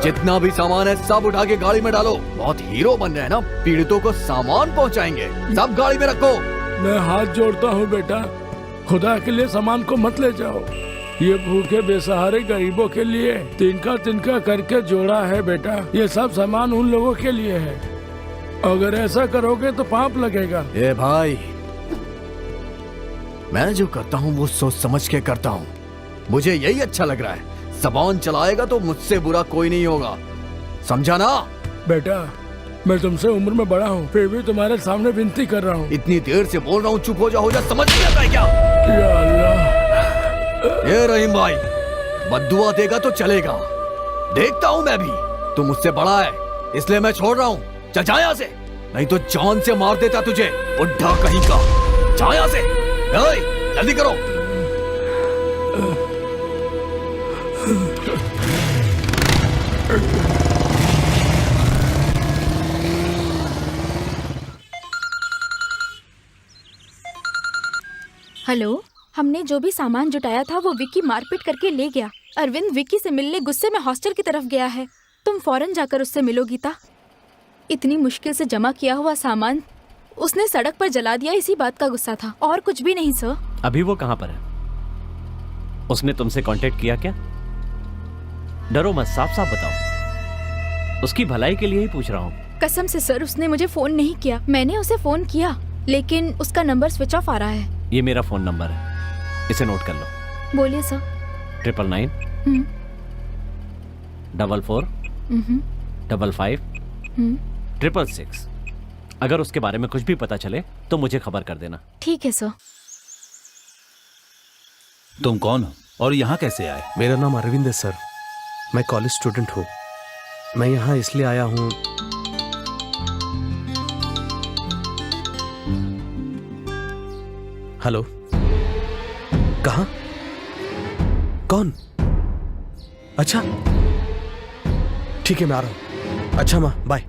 जितना भी सामान है सब उठा के गाड़ी में डालो। बहुत हीरो बन रहे हैं ना, पीड़ितों को सामान पहुंचाएंगे। सब गाड़ी में रखो। मैं हाथ जोड़ता हूँ बेटा, खुदा के लिए सामान को मत ले जाओ। ये भूखे बेसहारे गरीबों के लिए तिनका करके जोड़ा है बेटा। ये सब सामान उन लोगों के लिए है। अगर ऐसा करोगे तो पाप लगेगा। ए भाई, मैं जो करता हूँ वो सोच समझ के करता हूँ। मुझे यही अच्छा लग रहा है। ज़बान चलाएगा तो मुझसे बुरा कोई नहीं होगा, समझा ना? बेटा, मैं तुमसे उम्र में बड़ा हूँ, फिर भी तुम्हारे सामने विनती कर रहा हूँ। इतनी देर से बोल रहा हूँ, चुप हो जा, समझ नहीं आता है क्या? या अल्लाह। ये रहीम भाई, बद्दुआ देगा तो चलेगा, देखता हूँ मैं भी। तू मुझसे बड़ा है इसलिए मैं छोड़ रहा हूँ। चल जा यहाँ से, नहीं तो जान से मार देता तुझे, बुड्ढा कहीं का। जा यहाँ से, जल्दी करो। हेलो, हमने जो भी सामान जुटाया था वो विक्की मारपीट करके ले गया। अरविंद विक्की से मिलने गुस्से में हॉस्टल की तरफ गया है। तुम फौरन जाकर उससे मिलो गीता। इतनी मुश्किल से जमा किया हुआ सामान उसने सड़क पर जला दिया, इसी बात का गुस्सा था और कुछ भी नहीं सर। अभी वो कहां पर है? उसने तुमसे कांटेक्ट किया क्या? डरो मत, साफ साफ बताओ। उसकी भलाई के लिए ही पूछ रहा हूँ। कसम से सर, उसने मुझे फोन नहीं किया। मैंने उसे फोन किया लेकिन उसका नंबर स्विच ऑफ आ रहा है। ये मेरा फोन नंबर है, इसे नोट कर लो। बोलिए सर। 999 44 55 666। अगर उसके बारे में कुछ भी पता चले तो मुझे खबर कर देना। ठीक है सर। तुम कौन हो और यहाँ कैसे आए? मेरा नाम अरविंद है सर, मैं कॉलेज स्टूडेंट हूँ। मैं यहाँ इसलिए आया हूँ, हेलो, कहाँ? कौन? अच्छा ठीक है, मैं आ रहा हूँ। अच्छा माँ, बाय।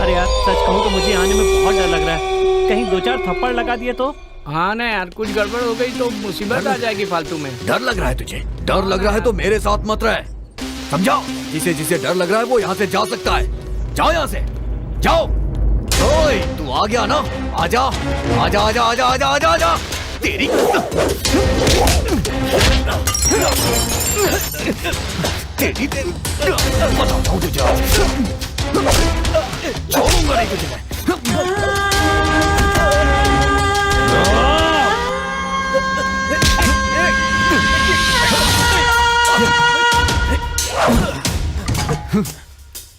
अरे यार, सच कहूँ तो मुझे आने में बहुत डर लग रहा है। कहीं 2-4 थप्पड़ लगा दिए तो? हाँ ना यार, कुछ गड़बड़ हो गई तो मुसीबत आ जाएगी फालतू में। डर लग रहा है तुझे? डर लग रहा है तो मेरे साथ मत रहे, समझा? जिसे जिसे डर लग रहा है वो यहाँ से जा सकता है। जाओ यहाँ से, जाओ। ओए, तू आ गया ना? आजा आजा आजा आजा आजा आजा आजा। तेरी तेरी बताता हूँ तुझे, छोड़ूंगा नहीं तुझे मैं।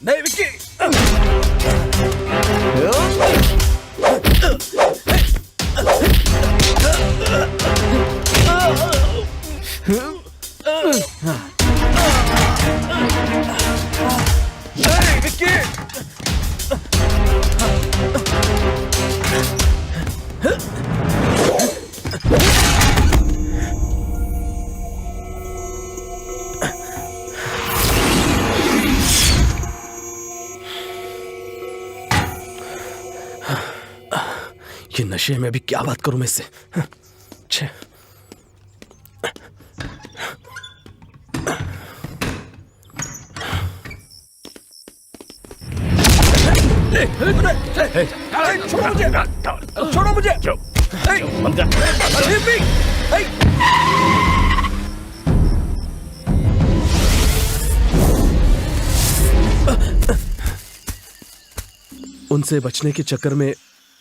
नहीं विक्की, ये नशे में अभी क्या बात करूं मैं इससे? छे। छोड़ो मुझे, छोड़ो मुझे। उनसे बचने के चक्कर में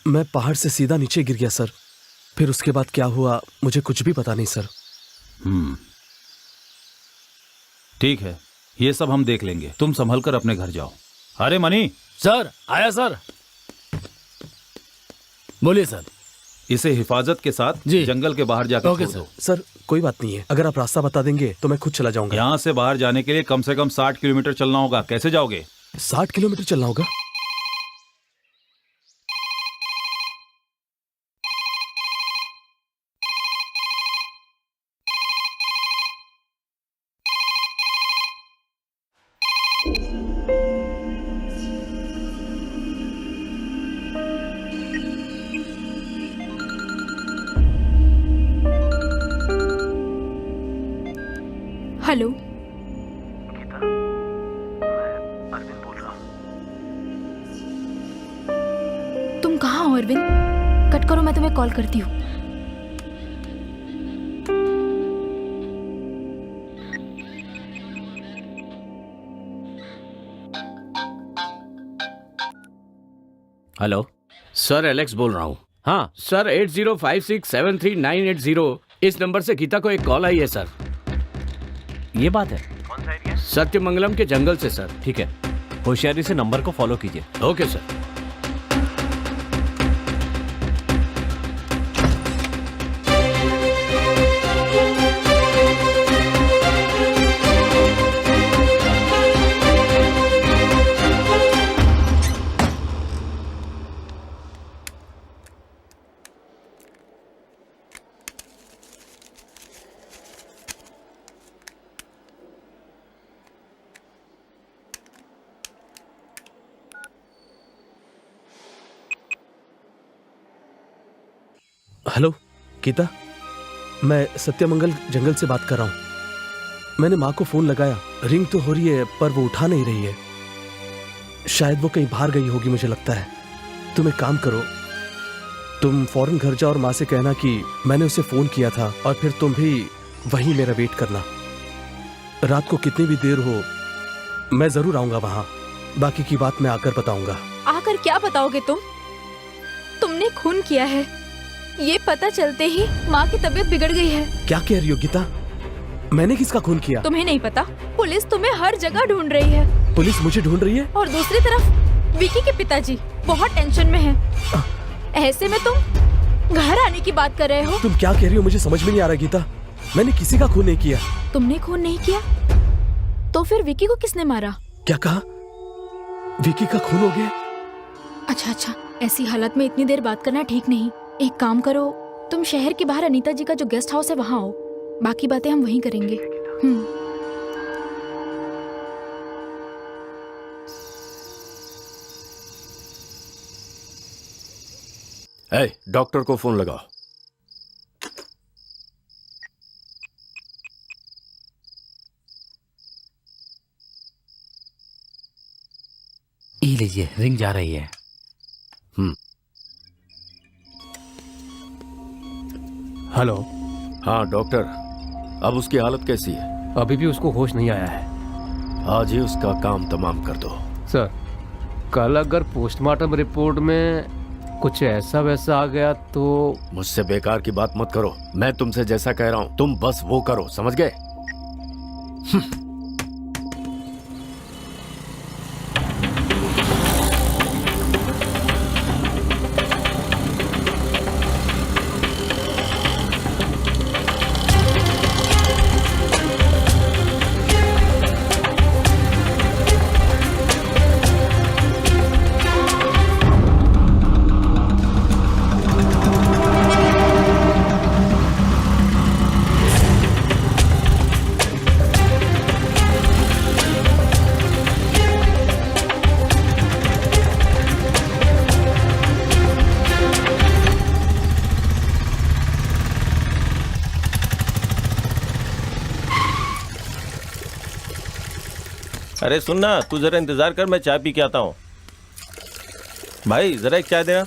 मैं पहाड़ से सीधा नीचे गिर गया सर। फिर उसके बाद क्या हुआ मुझे कुछ भी पता नहीं सर। ठीक है, ये सब हम देख लेंगे, तुम संभल कर अपने घर जाओ। अरे मनी। सर, आया सर। बोलिए सर। इसे हिफाजत के साथ जंगल के बाहर जाकर छोड़ दो। सर कोई बात नहीं है, अगर आप रास्ता बता देंगे तो मैं खुद चला जाऊंगा। यहाँ से बाहर जाने के लिए कम से कम 60 किलोमीटर चलना होगा। कैसे जाओगे? 60 किलोमीटर चलना होगा? हेलो, गीता, मैं अरविंद बोल रहा हूँ। तुम कहाँ हो अरविंद? कट करो, मैं तुम्हें कॉल करती हूँ। हेलो सर, एलेक्स बोल रहा हूँ। हाँ सर, 8056733980 इस नंबर से गीता को एक कॉल आई है सर। ये बात है। कौन सा एरिया? सत्यमंगलम के जंगल से सर। ठीक है, होशियारी से नंबर को फॉलो कीजिए। Okay sir. हेलो गीता, मैं सत्यमंगल जंगल से बात कर रहा हूँ। मैंने माँ को फोन लगाया, रिंग तो हो रही है पर वो उठा नहीं रही है। शायद वो कहीं बाहर गई होगी मुझे लगता है। तुम एक काम करो, तुम फौरन घर जाओ और माँ से कहना कि मैंने उसे फोन किया था और फिर तुम भी वहीं मेरा वेट करना। रात को कितनी भी देर हो मैं जरूर आऊंगा वहां। बाकी की बात मैं आकर बताऊंगा। आकर क्या बताओगे तुम? तुमने खून किया है, ये पता चलते ही माँ की तबीयत बिगड़ गई है। क्या कह रही हो गीता? मैंने किसका खून किया? तुम्हें नहीं पता? पुलिस तुम्हें हर जगह ढूंढ रही है। पुलिस मुझे ढूंढ रही है? और दूसरी तरफ विकी के पिताजी बहुत टेंशन में हैं। ऐसे में तुम घर आने की बात कर रहे हो? तुम क्या कह रही हो मुझे समझ में नहीं आ रहा गीता। मैंने किसी का खून नहीं किया। तुमने खून नहीं किया तो फिर विकी को किसने मारा? क्या कहा? विकी का खून हो गया? अच्छा अच्छा, ऐसी हालत में इतनी देर बात करना ठीक नहीं। एक काम करो, तुम शहर के बाहर अनीता जी का जो गेस्ट हाउस है वहाँ आओ, बाकी बातें हम वहीं करेंगे। डॉक्टर को फोन लगाओ। ये लीजिए, रिंग जा रही है। हेलो। हाँ डॉक्टर, अब उसकी हालत कैसी है? अभी भी उसको होश नहीं आया है। आज ही उसका काम तमाम कर दो। सर, कल अगर पोस्टमार्टम रिपोर्ट में कुछ ऐसा वैसा आ गया तो? मुझसे बेकार की बात मत करो। मैं तुमसे जैसा कह रहा हूँ तुम बस वो करो, समझ गए? अरे सुनना, तू जरा इंतजार कर, मैं चाय पी के आता हूँ। भाई जरा एक चाय देना।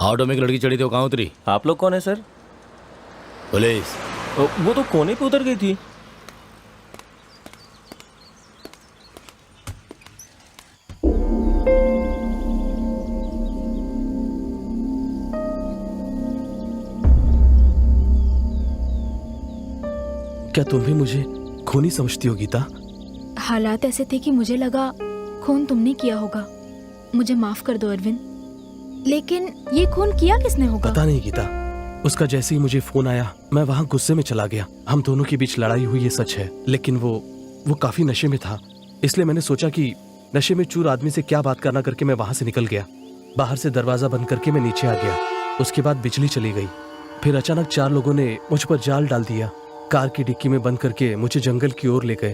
ऑटो में एक लड़की चढ़ी थी, वो कहाँ उतरी? आप लोग कौन है सर? पुलिस। वो तो कोने पे उतर गई थी। क्या तुम भी मुझे खूनी समझती हो गीता? हालात ऐसे थे कि मुझे लगा खून तुमने किया होगा। मुझे माफ कर दो अरविंद, लेकिन ये खून किया किसने होगा? पता नहीं गीता, उसका जैसे ही मुझे फोन आया मैं वहाँ गुस्से में चला गया। हम दोनों के बीच लड़ाई हुई ये सच है, लेकिन वो काफी नशे में था। इसलिए मैंने सोचा कि नशे में चूर आदमी से क्या बात करना करके मैं वहां से निकल गया। बाहर से दरवाजा बंद करके मैं नीचे आ गया। उसके बाद बिजली चली गई। फिर अचानक 4 लोगों ने मुझ पर जाल डाल दिया। कार की डिक्की में बंद करके मुझे जंगल की ओर ले गए।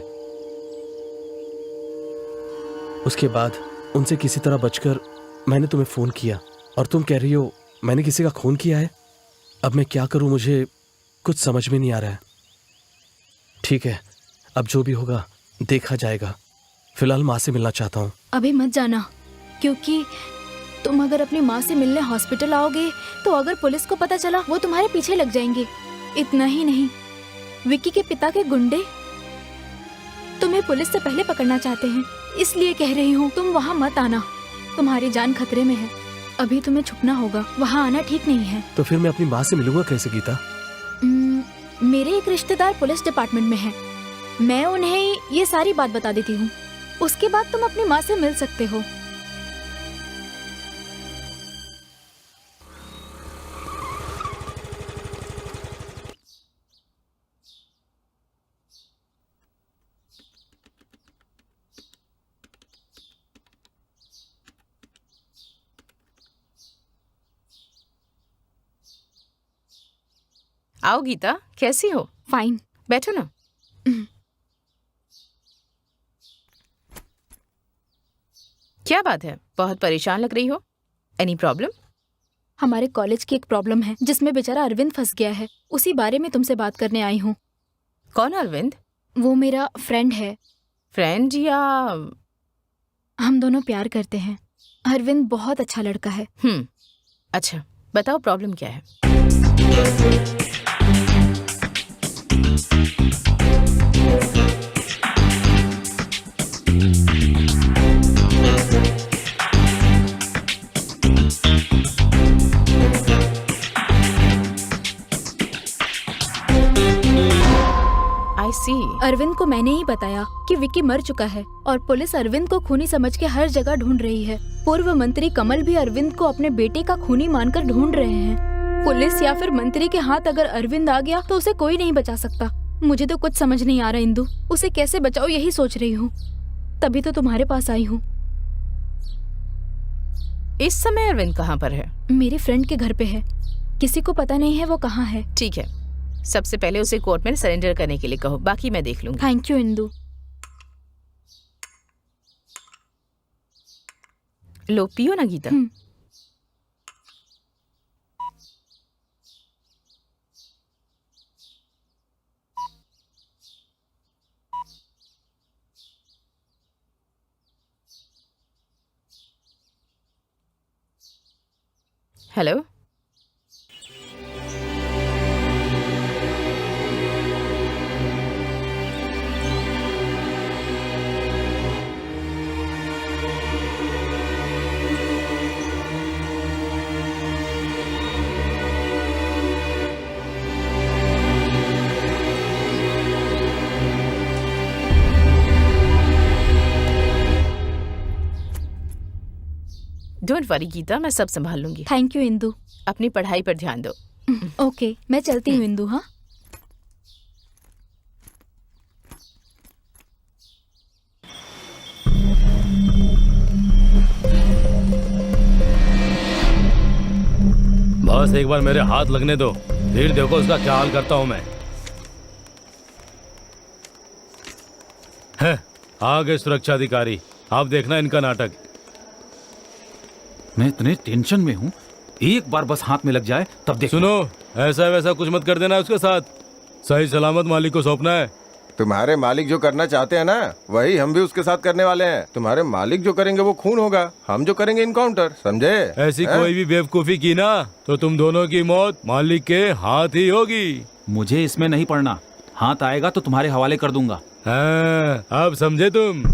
उसके बाद उनसे किसी तरह बचकर मैंने तुम्हें फोन किया और तुम कह रही हो मैंने किसी का खून किया है। अब मैं क्या करूं, मुझे कुछ समझ में नहीं आ रहा है। ठीक है, अब जो भी होगा देखा जाएगा। फिलहाल माँ से मिलना चाहता हूँ। अभी मत जाना, क्योंकि तुम अगर अपनी माँ से मिलने हॉस्पिटल आओगे तो अगर पुलिस को पता चला वो तुम्हारे पीछे लग जाएंगे। इतना ही नहीं, विकी के पिता के गुंडे तुम्हें पुलिस से पहले पकड़ना चाहते हैं। इसलिए कह रही हूँ तुम वहाँ मत आना, तुम्हारी जान खतरे में है। अभी तुम्हें छुपना होगा, वहाँ आना ठीक नहीं है। तो फिर मैं अपनी माँ से मिलूंगा कैसे गीता? मेरे एक रिश्तेदार पुलिस डिपार्टमेंट में है, मैं उन्हें ये सारी बात बता देती हूँ। उसके बाद तुम अपनी माँ से मिल सकते हो। आओ गीता, कैसी हो? फाइन। बैठो ना। क्या बात है, बहुत परेशान लग रही हो? Any problem? हमारे कॉलेज की एक प्रॉब्लम है जिसमें बेचारा अरविंद फंस गया है, उसी बारे में तुमसे बात करने आई हूँ। कौन अरविंद? वो मेरा फ्रेंड है। फ्रेंड या? हम दोनों प्यार करते हैं। अरविंद बहुत अच्छा लड़का है। अच्छा, बताओ प्रॉब्लम क्या है? I see. अरविंद को मैंने ही बताया कि विक्की मर चुका है और पुलिस अरविंद को खूनी समझ के हर जगह ढूंढ रही है। पूर्व मंत्री कमल भी अरविंद को अपने बेटे का खूनी मानकर ढूंढ रहे हैं। पुलिस या फिर मंत्री के हाथ अगर अरविंद आ गया तो उसे कोई नहीं बचा सकता। मुझे तो कुछ समझ नहीं आ रहा इंदु, उसे कैसे बचाओ यही सोच रही हूँ, तभी तो तुम्हारे पास आई हूँ। इस समय अरविंद कहाँ पर है? मेरी फ्रेंड के घर पे है, किसी को पता नहीं है वो कहाँ है। ठीक है, सबसे पहले उसे कोर्ट में सरेंडर करने के लिए कहो, बाकी मैं देख लूंगी। Thank you Indu. लो पियो ना Geeta. Hello, don't worry Geeta, मैं सब संभाल लूंगी। Thank you Indu. अपनी पढ़ाई पर ध्यान दो। ओके, मैं चलती हूँ इंदु। हाँ, बस एक बार मेरे हाथ लगने दो, फिर देखो उसका क्या हाल करता हूं मैं। है, आ गए सुरक्षा अधिकारी, आप देखना इनका नाटक। मैं इतने टेंशन में हूँ, एक बार बस हाथ में लग जाए तब देख। सुनो, ऐसा वैसा कुछ मत कर देना उसके साथ, सही सलामत मालिक को सौंपना है। तुम्हारे मालिक जो करना चाहते हैं ना, वही हम भी उसके साथ करने वाले हैं। तुम्हारे मालिक जो करेंगे वो खून होगा, हम जो करेंगे इनकाउंटर, समझे? ऐसी कोई भी बेवकूफी की ना तो तुम दोनों की मौत मालिक के हाथ ही होगी। मुझे इसमें नहीं पड़ना, हाथ आएगा तो तुम्हारे हवाले कर दूंगा। हाँ, अब समझे तुम।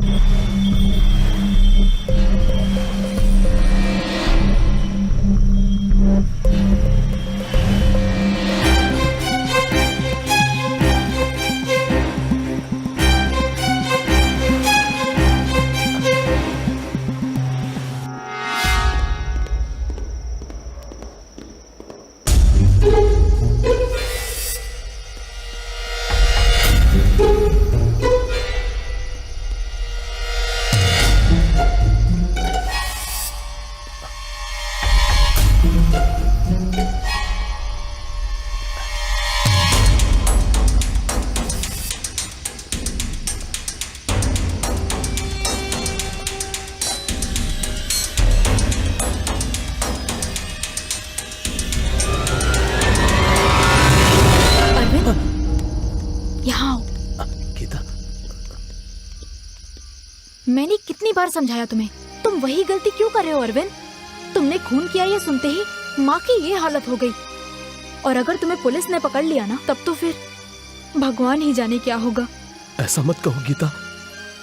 मैंने कितनी बार समझाया तुम्हें, तुम वही गलती क्यों कर रहे हो अरविंद? तुमने खून किया ये सुनते ही माँ की ये हालत हो गई, और अगर तुम्हें पुलिस ने पकड़ लिया ना तब तो फिर भगवान ही जाने क्या होगा। ऐसा मत कहो गीता,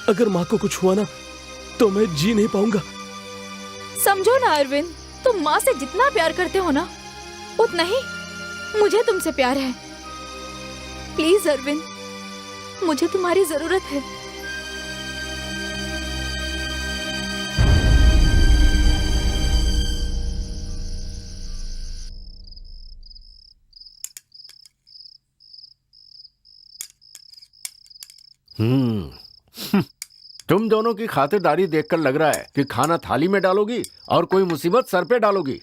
अगर माँ को कुछ हुआ ना तो मैं जी नहीं पाऊंगा। समझो ना अरविंद, तुम माँ से जितना प्यार करते हो ना उतना ही मुझे तुमसे प्यार है। प्लीज अरविंद, मुझे तुम्हारी जरूरत है। तुम दोनों की खातिरदारी देखकर लग रहा है कि खाना थाली में डालोगी और कोई मुसीबत सर पे डालोगी।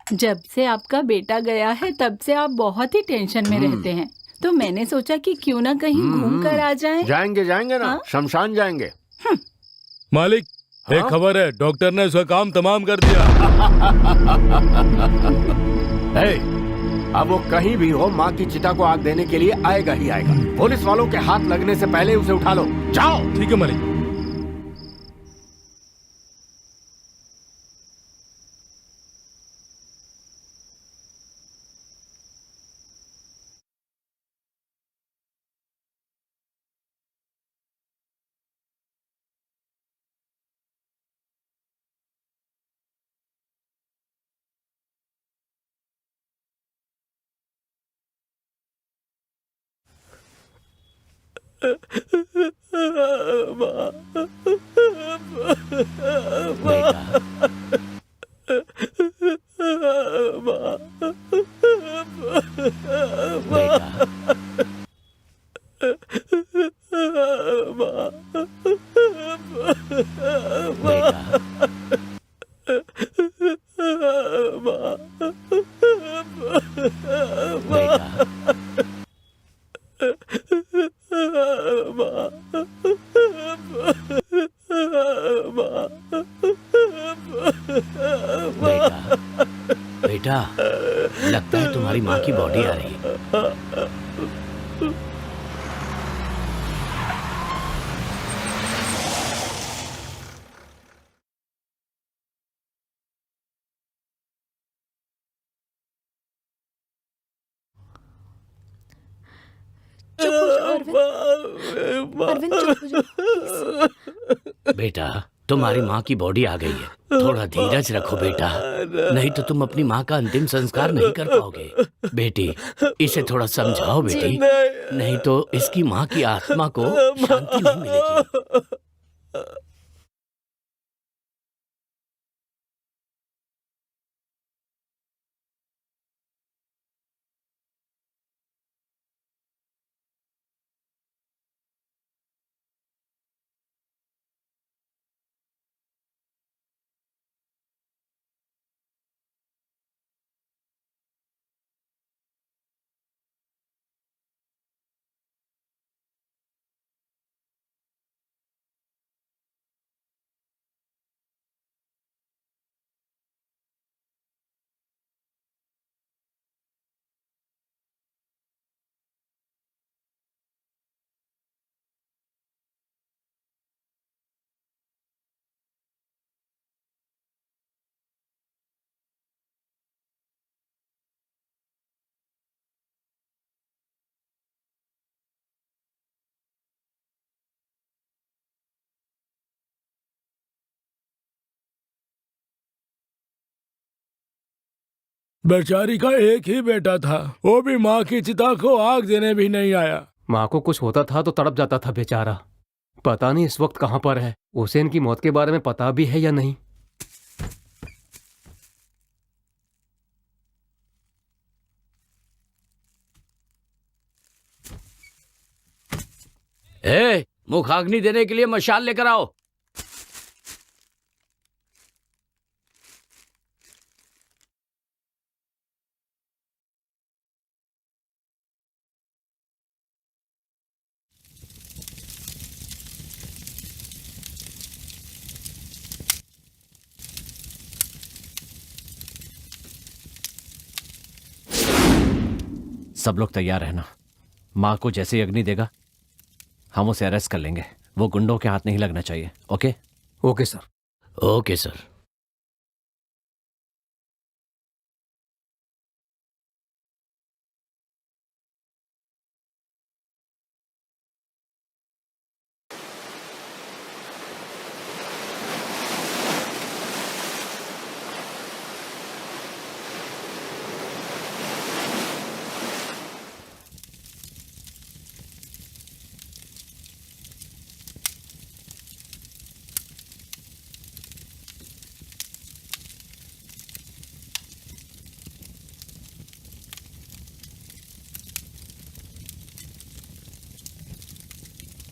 जब से आपका बेटा गया है तब से आप बहुत ही टेंशन में रहते हैं, तो मैंने सोचा कि क्यों ना कहीं घूम कर आ जाएं। जाएंगे जाएंगे ना, शमशान जाएंगे। मालिक, एक खबर है, डॉक्टर ने उसका काम तमाम कर दिया। अब वो कहीं भी हो, माँ की चिता को आग देने के लिए आएगा ही आएगा। पुलिस वालों के हाथ लगने से पहले उसे उठा लो। जाओ। ठीक है मालिक। बेटा, लगता है तुम्हारी माँ की बॉडी आ रही है। अरविंद, चुप हो जाओ। बेटा, तुम्हारी माँ की बॉडी आ गई है, थोड़ा धीरज रखो बेटा, नहीं तो तुम अपनी माँ का अंतिम संस्कार नहीं कर पाओगे। बेटी, इसे थोड़ा समझाओ बेटी, नहीं तो इसकी माँ की आत्मा को शांति नहीं मिलेगी। बेचारी का एक ही बेटा था, वो भी माँ की चिता को आग देने भी नहीं आया। माँ को कुछ होता था तो तड़प जाता था बेचारा। पता नहीं इस वक्त कहाँ पर है। उसे इनकी मौत के बारे में पता भी है या नहीं। मुखाग्नि देने के लिए मशाल लेकर आओ। सब लोग तैयार रहना। माँ को जैसे ही अग्नि देगा हम उसे अरेस्ट कर लेंगे। वो गुंडों के हाथ नहीं लगना चाहिए। Okay? Okay sir. Okay sir.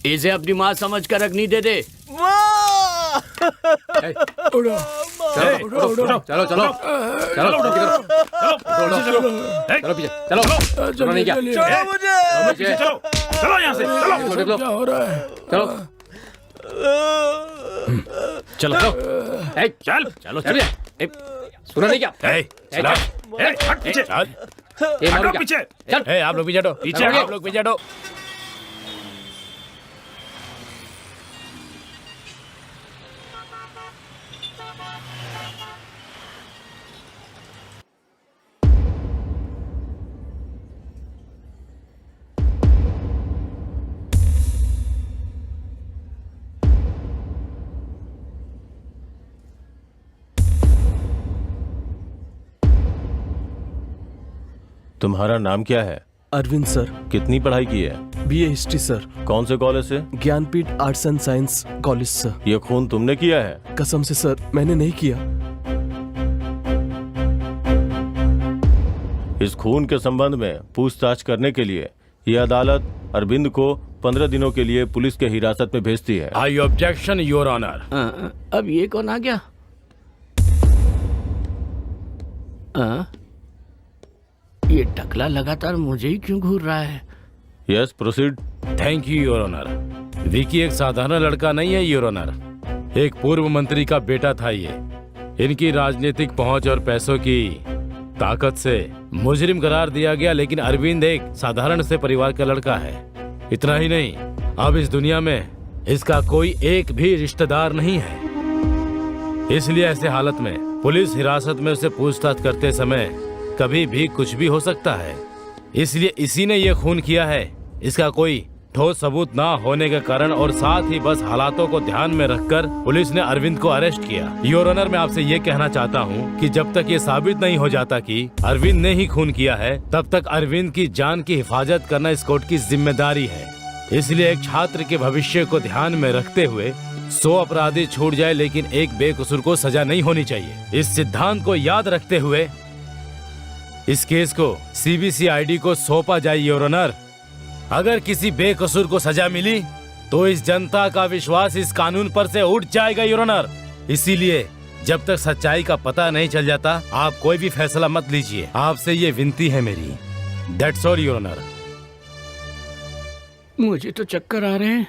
इसे अपनी माँ समझकर अग्नि दे दे। उड़ो चलो चलो चलो चलो चलो चलो पीछे चलो चलो नहीं क्या चलो चलो यहाँ से चलो। क्या हो रहा है? चलो चलो चल चलो चलो सुना नहीं क्या हट पीछे मारो क्या? पीछे चल आप लोग पीछे हटो, पीछे आप लोग पीछे हटो। तुम्हारा नाम क्या है? अरविंद सर। कितनी पढ़ाई की है? BA history sir. कौन से कॉलेज से? Jnanpith arts and science college sir. ये खून तुमने किया है? कसम से सर मैंने नहीं किया। इस खून के संबंध में पूछताछ करने के लिए ये अदालत अरविंद को 15 दिनों के लिए पुलिस के हिरासत में भेजती है। आई ऑब्जेक्शन योर ऑनर। अब ये कौन आ गया? ये टकला लगातार मुझे ही क्यों घूर रहा है? Yes proceed. Thank you your honour. Vicky एक साधारण लड़का नहीं है योर ऑनर, एक पूर्व मंत्री का बेटा था ये। इनकी राजनीतिक पहुंच और पैसों की ताकत से मुजरिम करार दिया गया, लेकिन अरविंद एक साधारण से परिवार का लड़का है। इतना ही नहीं, अब इस दुनिया में इसका कोई एक भी रिश्तेदार नहीं है। इसलिए ऐसे हालत में पुलिस हिरासत में उसे पूछताछ करते समय कभी भी कुछ भी हो सकता है। इसलिए इसी ने ये खून किया है। इसका कोई ठोस सबूत ना होने के कारण और साथ ही बस हालातों को ध्यान में रखकर पुलिस ने अरविंद को अरेस्ट किया। योर ऑनर, मैं आपसे ये कहना चाहता हूँ कि जब तक ये साबित नहीं हो जाता कि अरविंद ने ही खून किया है, तब तक अरविंद की जान की हिफाजत करना इस कोर्ट की जिम्मेदारी है। इसलिए एक छात्र के भविष्य को ध्यान में रखते हुए 100 अपराधी छूट जाए लेकिन एक बेकसूर को सजा नहीं होनी चाहिए। इस सिद्धांत को याद रखते हुए इस केस को CBCID को सौंपा जाए योर ऑनर। अगर किसी बेकसूर को सजा मिली तो इस जनता का विश्वास इस कानून पर से उठ जाएगा योर ऑनर। इसीलिए जब तक सच्चाई का पता नहीं चल जाता आप कोई भी फैसला मत लीजिए। आपसे ये विनती है मेरी। That's all your honour. मुझे तो चक्कर आ रहे हैं,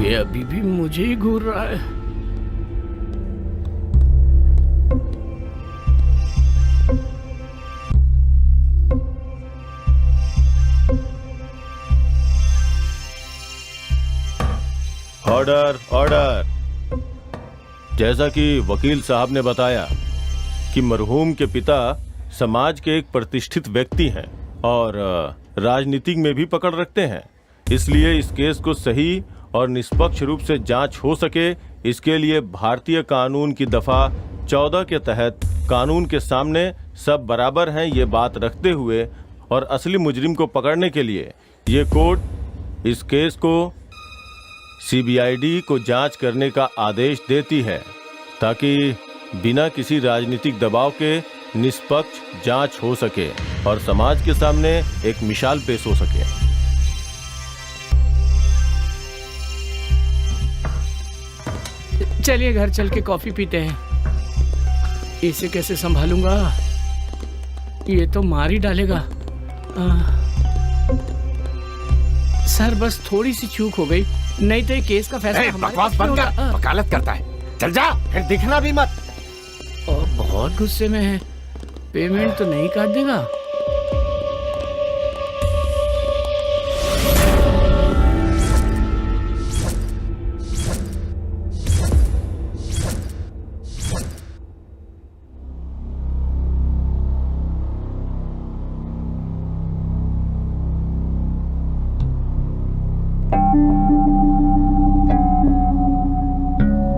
ये अभी भी मुझे ही घूर रहा है। Order order. जैसा कि वकील साहब ने बताया कि मरहूम के पिता समाज के एक प्रतिष्ठित व्यक्ति हैं और राजनीति में भी पकड़ रखते हैं, इसलिए इस केस को सही और निष्पक्ष रूप से जांच हो सके, इसके लिए भारतीय कानून की दफा 14 के तहत कानून के सामने सब बराबर हैं ये बात रखते हुए और असली मुजरिम को पकड़ने के लिए ये कोर्ट इस केस को CBID को जांच करने का आदेश देती है ताकि बिना किसी राजनीतिक दबाव के निष्पक्ष जांच हो सके और समाज के सामने एक मिसाल पेश हो सके। चलिए घर चल के कॉफी पीते हैं। इसे कैसे संभालूंगा? ये तो मार ही डालेगा। सर बस थोड़ी सी चूक हो गई, नहीं तो ये केस का फैसला हमारे बकवास बंद कर, वकालत करता है। चल जा, फिर दिखना भी मत। और बहुत गुस्से में है, पेमेंट तो नहीं काट देगा?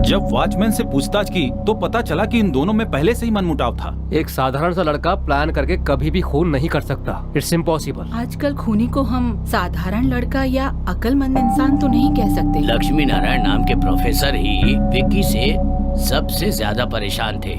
जब वॉचमैन से पूछताछ की तो पता चला कि इन दोनों में पहले से ही मनमुटाव था। एक साधारण सा लड़का प्लान करके कभी भी खून नहीं कर सकता। It's impossible. आजकल खूनी को हम साधारण लड़का या अक्लमंद इंसान तो नहीं कह सकते। लक्ष्मी नारायण नाम के प्रोफेसर ही विक्की से सबसे ज्यादा परेशान थे।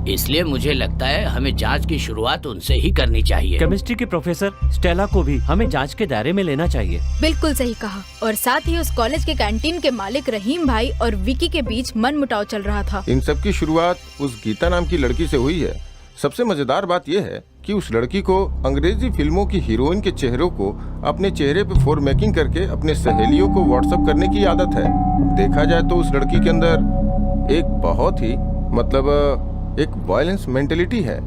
इसलिए मुझे लगता है हमें जांच की शुरुआत उनसे ही करनी चाहिए। केमिस्ट्री के प्रोफेसर स्टेला को भी हमें जांच के दायरे में लेना चाहिए। बिल्कुल सही कहा। और साथ ही उस कॉलेज के कैंटीन के मालिक रहीम भाई और विकी के बीच मनमुटाव चल रहा था। इन सब की शुरुआत उस गीता नाम की लड़की से हुई है। सबसे मजेदार बात यह है कि उस लड़की को अंग्रेजी फिल्मों की हीरोइन के चेहरों को अपने चेहरे पे फोर मेकिंग करके अपने सहेलियों को व्हाट्सएप करने की आदत है। देखा जाए तो उस लड़की के अंदर एक बहुत ही एक वायलेंस मेंटेलिटी है।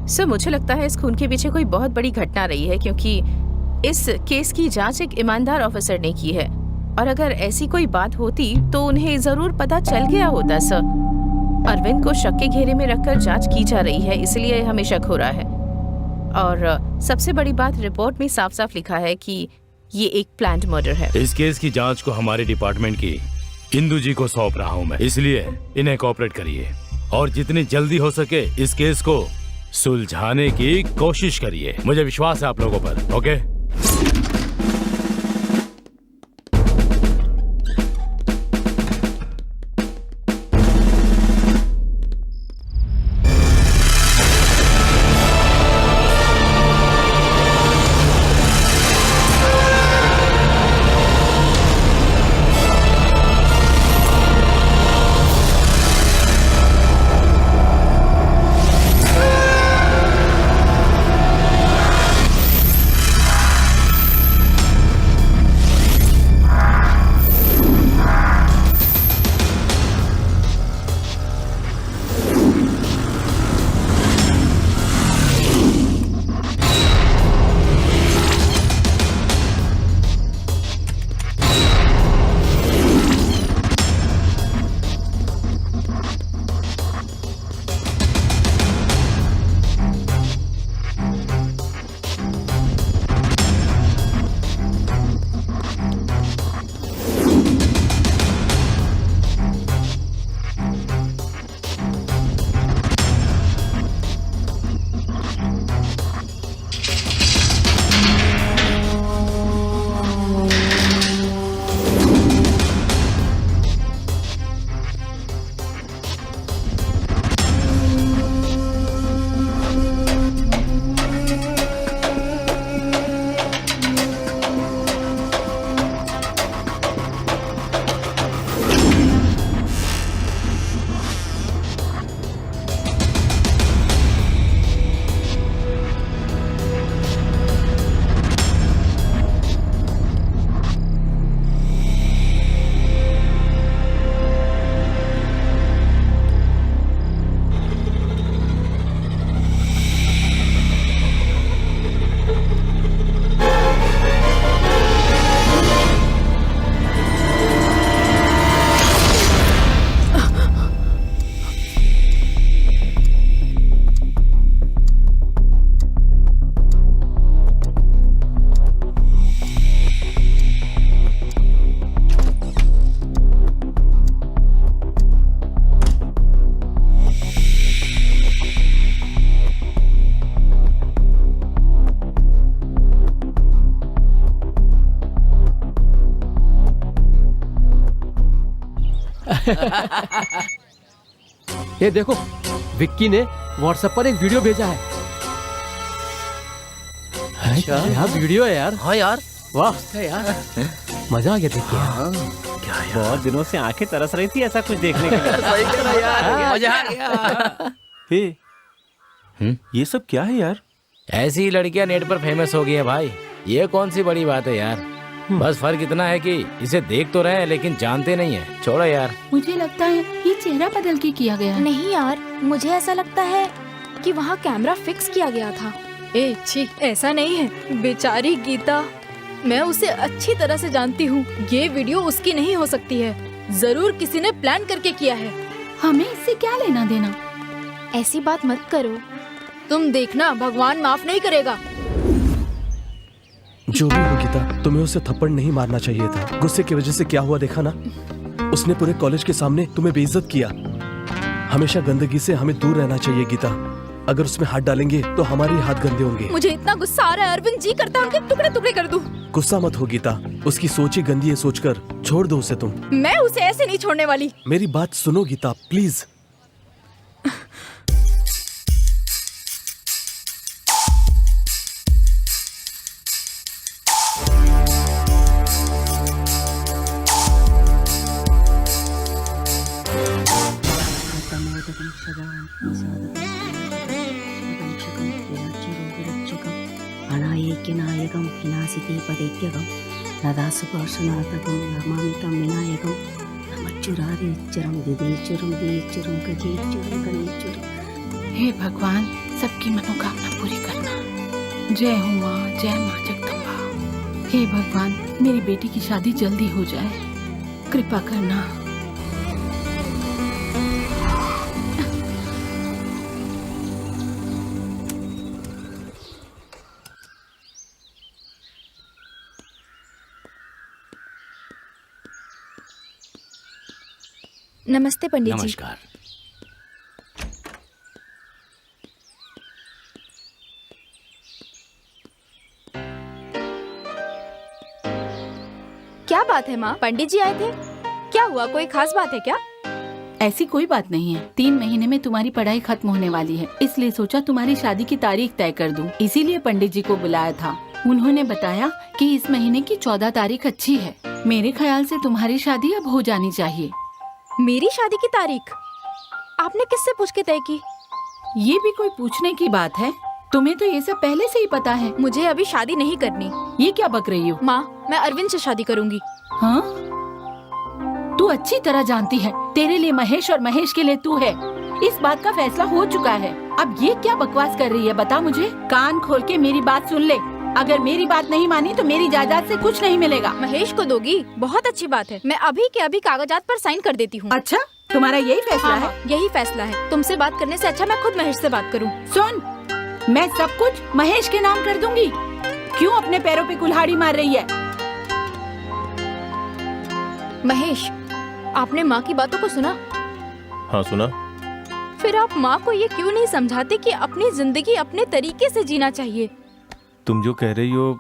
सर मुझे लगता है इस खून के पीछे कोई बहुत बड़ी घटना रही है, क्योंकि इस केस की जांच एक ईमानदार ऑफिसर ने की है, और अगर ऐसी कोई बात होती तो उन्हें जरूर पता चल गया होता। सर अरविंद को शक के घेरे में रखकर जांच की जा रही है, इसलिए हमें शक हो रहा है। और सबसे बड़ी बात, रिपोर्ट में साफ साफ लिखा है कि ये एक प्लान्ड मर्डर है। इस केस की जांच को हमारे डिपार्टमेंट की इंदु जी को सौंप रहा हूँ मैं, इसलिए इन्हें कोऑपरेट करिए और जितनी जल्दी हो सके इस केस को सुलझाने की कोशिश करिए। मुझे विश्वास है आप लोगों पर। ओके? ये देखो, विक्की ने व्हाट्सएप पर एक वीडियो भेजा है। अच्छा क्या वीडियो है यार। हाँ यार, वाह यार मजा आ गया देख के। क्या यार? बहुत दिनों से आंखें तरस रही थी ऐसा कुछ देखने के लिए। सही कह रहा यार, मजा आ गया। ये सब क्या है यार? ऐसी ही लड़कियां नेट पर फेमस हो गई है भाई, ये कौन सी बड़ी बात है यार। बस फर्क इतना है कि इसे देख तो रहे हैं लेकिन जानते नहीं है। छोड़ो यार। मुझे लगता है ये चेहरा बदल के किया गया है। नहीं यार, मुझे ऐसा लगता है कि वहाँ कैमरा फिक्स किया गया था। ए छी, ऐसा नहीं है। बेचारी गीता, मैं उसे अच्छी तरह से जानती हूँ। ये वीडियो उसकी नहीं हो सकती है। जरूर किसी ने प्लान करके किया है। हमें इससे क्या लेना देना। ऐसी बात मत करो, तुम देखना भगवान माफ नहीं करेगा। जो भी हो गीता, तुम्हें उसे थप्पड़ नहीं मारना चाहिए था। गुस्से की वजह से क्या हुआ देखा ना, उसने पूरे कॉलेज के सामने तुम्हें बेइज्जत किया। हमेशा गंदगी से हमें दूर रहना चाहिए गीता। अगर उसमें हाथ डालेंगे तो हमारे हाथ गंदे होंगे। मुझे इतना गुस्सा आ रहा है अरविंद जी, करता हूँ कि टुकड़े टुकड़े कर दूं। गुस्सा मत हो गीता, उसकी सोच ही गंदी है, सोचकर छोड़ दो उसे तुम। मैं उसे ऐसे नहीं छोड़ने वाली। मेरी बात सुनो गीता प्लीज। अनायैक्यनायकं विनाशिते पदैत्यकं नदासुपार्श्वनाथकं नमामि तं विनायकं नमच्चुरादिच्चरं दिदेच्चुरं देच्चुरं गजेच्चुरं गणेच्चुरं। हे भगवान, सबकी मनोकामना पूरी करना। जय हो माँ, जय माँ जगदम्बा। हे भगवान, मेरी बेटी की शादी जल्दी हो जाए, कृपा करना। नमस्ते पंडित जी। नमस्कार। क्या बात है माँ, पंडित जी आए थे? क्या हुआ, कोई खास बात है क्या? ऐसी कोई बात नहीं है। 3 महीने में तुम्हारी पढ़ाई खत्म होने वाली है, इसलिए सोचा तुम्हारी शादी की तारीख तय कर दूं। इसीलिए पंडित जी को बुलाया था। उन्होंने बताया कि इस महीने की 14 तारीख अच्छी है। मेरे ख्याल से तुम्हारी शादी अब हो जानी चाहिए। मेरी शादी की तारीख आपने किससे पूछ के तय की? ये भी कोई पूछने की बात है? तुम्हें तो ये सब पहले से ही पता है। मुझे अभी शादी नहीं करनी। ये क्या बक रही हो? माँ, मैं अरविंद से शादी करूंगी। हाँ? तू अच्छी तरह जानती है, तेरे लिए महेश और महेश के लिए तू है। इस बात का फैसला हो चुका है। अब ये क्या बकवास कर रही है, बता मुझे। कान खोल के मेरी बात सुन ले। अगर मेरी बात नहीं मानी तो मेरी जायदाद से कुछ नहीं मिलेगा। महेश को दोगी? बहुत अच्छी बात है, मैं अभी के अभी कागजात पर साइन कर देती हूँ। अच्छा, तुम्हारा यही फैसला है? यही फैसला है। तुमसे बात करने से अच्छा मैं खुद महेश से बात करूँ। सुन, मैं सब कुछ महेश के नाम कर दूंगी। क्यों अपने पैरों पे कुल्हाड़ी मार रही है? महेश, आपने माँ की बातों को सुना? हाँ सुना। फिर आप माँ को ये क्यों नहीं समझाते कि अपनी जिंदगी अपने तरीके से जीना चाहिए? तुम जो कह रही हो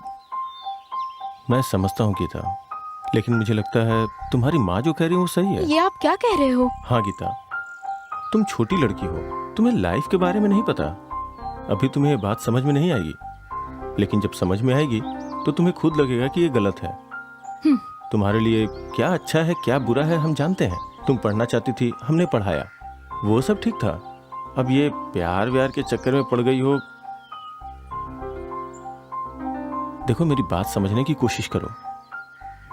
मैं समझता हूँ गीता, लेकिन मुझे लगता है तुम्हारी माँ जो कह रही है वो सही है। ये आप क्या कह रहे हो? हाँ गीता, तुम छोटी लड़की हो, तुम्हें लाइफ के बारे में नहीं पता। अभी तुम्हें ये बात समझ में नहीं आएगी, लेकिन जब समझ में आएगी तो तुम्हें खुद लगेगा कि ये गलत है। तुम्हारे लिए क्या अच्छा है क्या बुरा है हम जानते हैं। तुम पढ़ना चाहती थी, हमने पढ़ाया, वो सब ठीक था। अब ये प्यार व्यार के चक्कर में पड़ गई हो। देखो, मेरी बात समझने की कोशिश करो,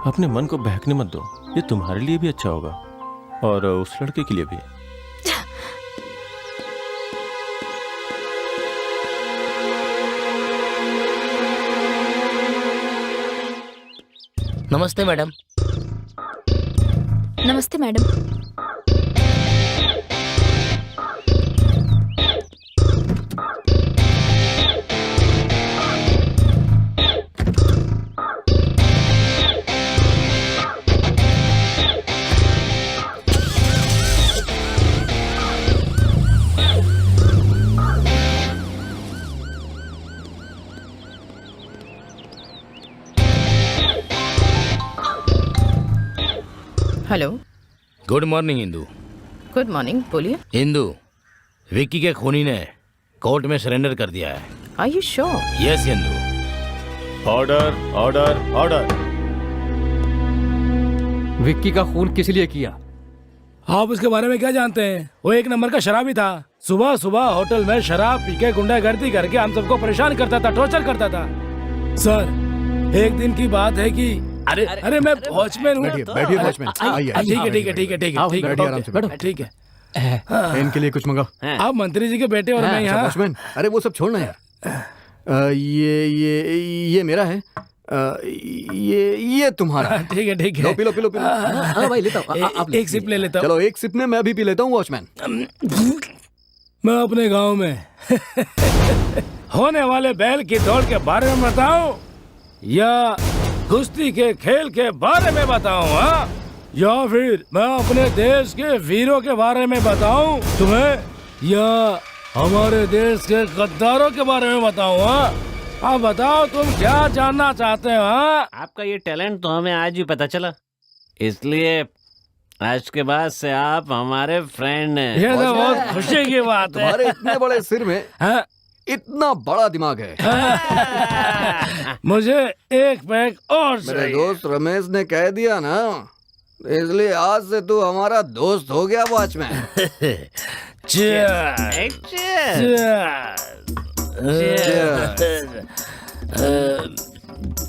अपने मन को बहकने मत दो। ये तुम्हारे लिए भी अच्छा होगा और उस लड़के के लिए भी। नमस्ते मैडम। नमस्ते madam. Hello. Good morning Indu. Good morning, बोलिए। इंदू, विक्की के खूनी ने कोर्ट में सरेंडर कर दिया है। Are you sure? Yes Indu. Order order order. Vicky का खून किस लिए किया? आप उसके बारे में क्या जानते हैं? वो एक नंबर का शराबी था। सुबह सुबह होटल में शराब पी के गुंडागर्दी करके हम सबको परेशान करता था, टॉर्चर करता था। सर, एक दिन की बात है कि अरे मैं वॉचमैन हूँ। बैठिए वॉचमैन, आइए। ठीक है ठीक है ठीक है ठीक है ठीक बैठिए, आराम से बैठो। है ठीक है। इनके लिए कुछ मंगाओ। आप मंत्री जी के बेटे और मैं यहाँ। वॉचमैन, अरे वो सब छोड़ना यार। ये मेरा है। ये तुम्हारा। ठीक है ठीक है। P low. हाँ भाई, लेता हूँ। एक सिप ले लेता हूँ। चलो एक सिप में मैं भी पी लेता हूँ वॉचमैन। मैं अपने गांव में होने वाले बैल की दौड़ के बारे में बताऊं या कुश्ती के खेल के बारे में बताऊं? हाँ, या फिर मैं अपने देश के वीरों के बारे में बताऊं तुम्हें, या हमारे देश के गद्दारों के बारे में बताऊं? हाँ, आप बताओ तुम क्या जानना चाहते हो? हाँ, आपका ये टैलेंट तो हमें आज भी पता चला, इसलिए आज के बाद से आप हमारे फ्रेंड हैं। ये तो बहुत खुशी की बात है। तुम्हारे इतने बड़े सिर में इतना बड़ा दिमाग है। मुझे एक पैक और मेरे दोस्त रमेश ने कह दिया ना, इसलिए आज से तू हमारा दोस्त हो गया वॉचमैन।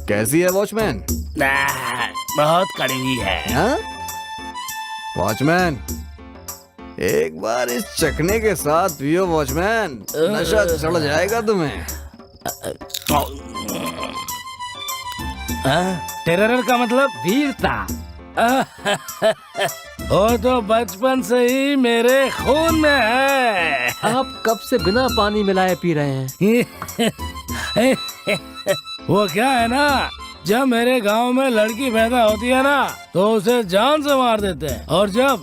कैसी है वॉचमैन? बहुत कड़वी है। हाँ? वॉचमैन, एक बार इस चखने के साथ पियो वॉचमैन, नशा चढ़ जाएगा तुम्हें। टेरर का मतलब वीरता। वो तो बचपन से ही मेरे खून में है। आप कब से बिना पानी मिलाए पी रहे हैं? वो क्या है ना, जब मेरे गांव में लड़की पैदा होती है ना तो उसे जान से मार देते हैं, और जब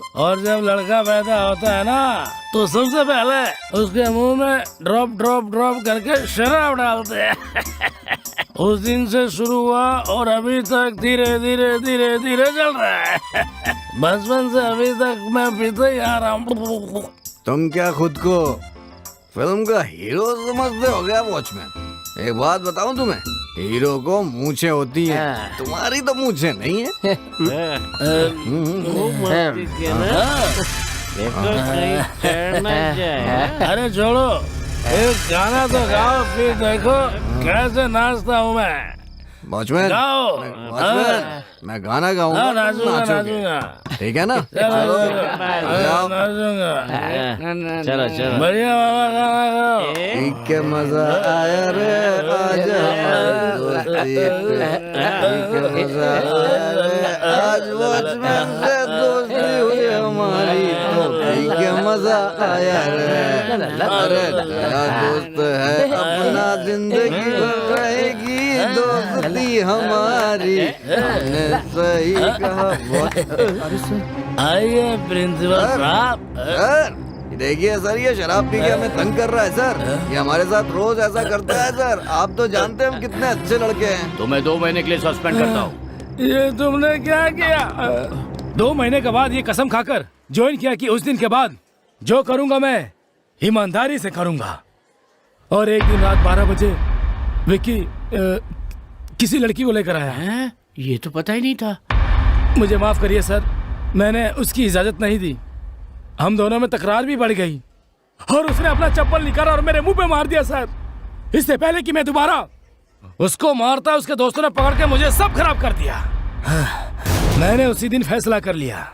लड़का पैदा होता है ना तो सबसे पहले उसके मुंह में ड्रॉप ड्रॉप ड्रॉप करके शराब डालते हैं। उस दिन से शुरू हुआ और अभी तक धीरे धीरे धीरे धीरे चल रहा है। बचपन से अभी तक मैं पीते ही आ रहा हूँ। तुम क्या खुद को फिल्म का हीरो समझते हो गया वॉचमैन? एक बात बताऊं तुम्हें, हीरो को मूंछें होती हैं, तुम्हारी तो मूंछें नहीं है। अरे छोड़ो, एक गाना तो गाओ, फिर देखो कैसे नाचता हूँ मैं। वॉचमैन, मैं गाना गाऊंगा, नाचोगे, ठीक है ना? चलो चलो, बढ़िया वाला गाना गाओ। ठीक है, मजा आया रे, आज हमारी दोस्ती पे, ठीक है, मजा आया रे, आज वॉचमैन से दोस्ती हुई हमारी, तो ठीक है, मजा आया रे। अरे नया दोस्त है अपना, जिंदगी भर रहेगी दोस्ती हमारी, हमने सही कहा। आइए प्रिंसिपल साहब। देखिए सर, ये शराब पी के हमें तंग कर रहा है सर। ये हमारे साथ रोज ऐसा करता है सर। आप तो जानते हैं हम कितने अच्छे लड़के हैं। तो मैं 2 महीने के लिए सस्पेंड करता हूँ। ये तुमने क्या किया? 2 महीने के बाद ये कसम खाकर ज्वाइन किया कि उस दिन के बाद जो करूंगा मैं ईमानदारी से करूंगा। और एक दिन रात 12 बजे विक्की किसी लड़की को लेकर आया है। ये तो पता ही नहीं था। मुझे माफ करिए सर, मैंने उसकी इजाजत नहीं दी। हम दोनों में तकरार भी बढ़ गई और उसने अपना चप्पल निकाला और मेरे मुंह पे मार दिया सर। इससे पहले कि मैं दोबारा उसको मारता, उसके दोस्तों ने पकड़ के मुझे सब खराब कर दिया। मैंने उसी दिन फैसला कर लिया,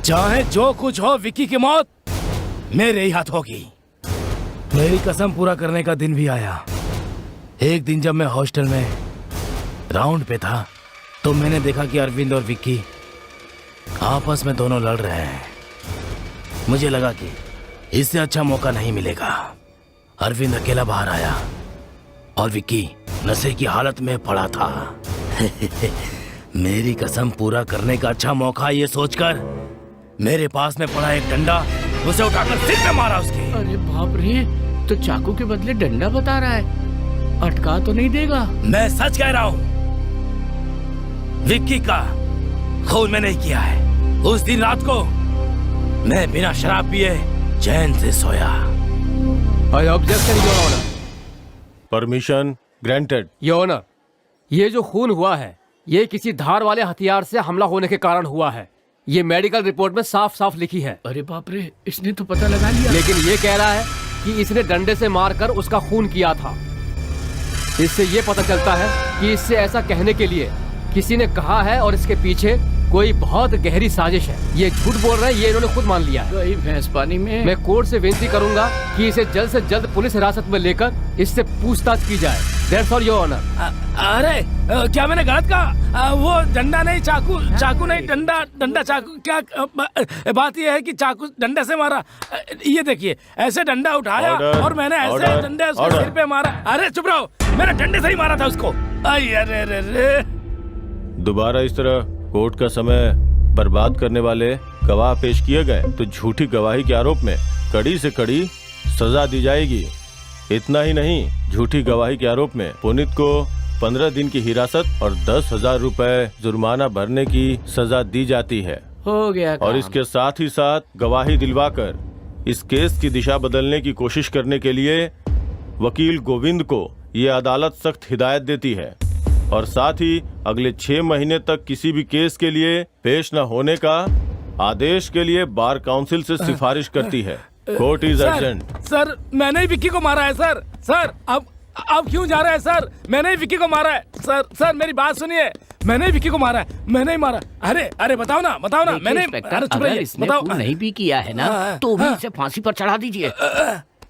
चाहे जो कुछ हो, विक्की की मौत मेरे ही हाथ होगी। मेरी कसम पूरा करने का दिन भी आया। एक दिन जब मैं हॉस्टल में राउंड पे था तो मैंने देखा कि अरविंद और विक्की आपस में दोनों लड़ रहे हैं। मुझे लगा कि इससे अच्छा मौका नहीं मिलेगा। अरविंद अकेला बाहर आया और विक्की नशे की हालत में पड़ा था। मेरी कसम पूरा करने का अच्छा मौका ये सोचकर मेरे पास में पड़ा एक डंडा, उसे उठाकर सिर पे मारा उसके। अरे बाप रे, तो चाकू के बदले डंडा बता रहा है, अटका तो नहीं देगा? मैं सच कह रहा हूँ, विक्की का खून में नहीं किया है। उस दिन रात को मैं बिना शराब पिए चैन से सोया। I objection your honour. Permission granted. Your honour, ये जो खून हुआ है ये किसी धार वाले हथियार से हमला होने के कारण हुआ है। ये मेडिकल रिपोर्ट में साफ साफ लिखी है। अरे बाप रे, इसने तो पता लगा लिया। लेकिन ये कह रहा है कि इसने डंडे से मारकर उसका खून किया था। इससे ये पता चलता है कि इससे ऐसा कहने के लिए किसी ने कहा है और इसके पीछे कोई बहुत गहरी साजिश है। ये झूठ बोल रहे हैं, ये इन्होंने खुद मान लिया है। भैंस पानी में। मैं कोर्ट से विनती करूंगा कि इसे जल्द से जल्द पुलिस हिरासत में लेकर इससे पूछताछ की जाए। That's all, Your Honor। अरे क्या मैंने गलत कहा? वो डंडा नहीं, चाकू नहीं, डंडा चाकू। क्या बात यह है कि चाकू डंडे से मारा। ये देखिए, ऐसे डंडा उठाया और मैंने ऐसे डंडे उसके सिर पे मारा। अरे चुप रहो, मैंने डंडे से ही मारा था उसको। अरे दोबारा इस तरह कोर्ट का समय बर्बाद करने वाले गवाह पेश किए गए तो झूठी गवाही के आरोप में कड़ी से कड़ी सजा दी जाएगी। इतना ही नहीं, झूठी गवाही के आरोप में पुनीत को 15 दिन की हिरासत और 10,000 रुपए जुर्माना भरने की सजा दी जाती है। हो गया काम। और इसके साथ ही साथ गवाही दिलवाकर इस केस की दिशा बदलने की कोशिश करने के लिए वकील गोविंद को ये अदालत सख्त हिदायत देती है और साथ ही अगले 6 महीने तक किसी भी केस के लिए पेश न होने का आदेश के लिए बार काउंसिल से सिफारिश करती है। Court is sir, urgent. Sir मैंने ही विक्की को मारा है सर। सर अब क्यों जा रहे हैं सर? मैंने ही विक्की को मारा है सर। सर मेरी बात सुनिए, मैंने ही विक्की को मारा है, मैंने ही मारा। अरे बताओ ना मैंने। इंस्पेक्टर, अरे चुप अगर रहिए, इसने बताओ। खून नहीं भी किया है ना तो भी इसे फांसी पर चढ़ा दीजिए।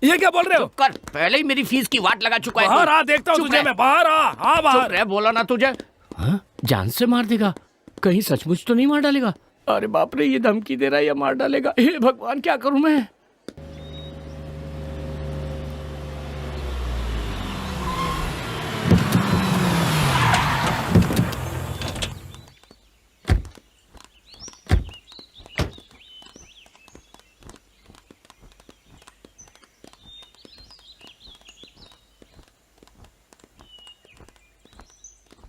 ये क्या बोल रहे हो? कर, पहले ही मेरी फीस की वाट लगा चुका है। बाहर आ, देखता हूँ चुप तुझे रह। मैं। बाहर आ, हाँ बाहर। चुप रह, बोला ना तुझे। हाँ? जान से मार देगा? कहीं सचमुच तो नहीं मार डालेगा? अरे बाप रे, ये धमकी दे रहा है या मार डालेगा? हे भगवान, क्या करूं मैं?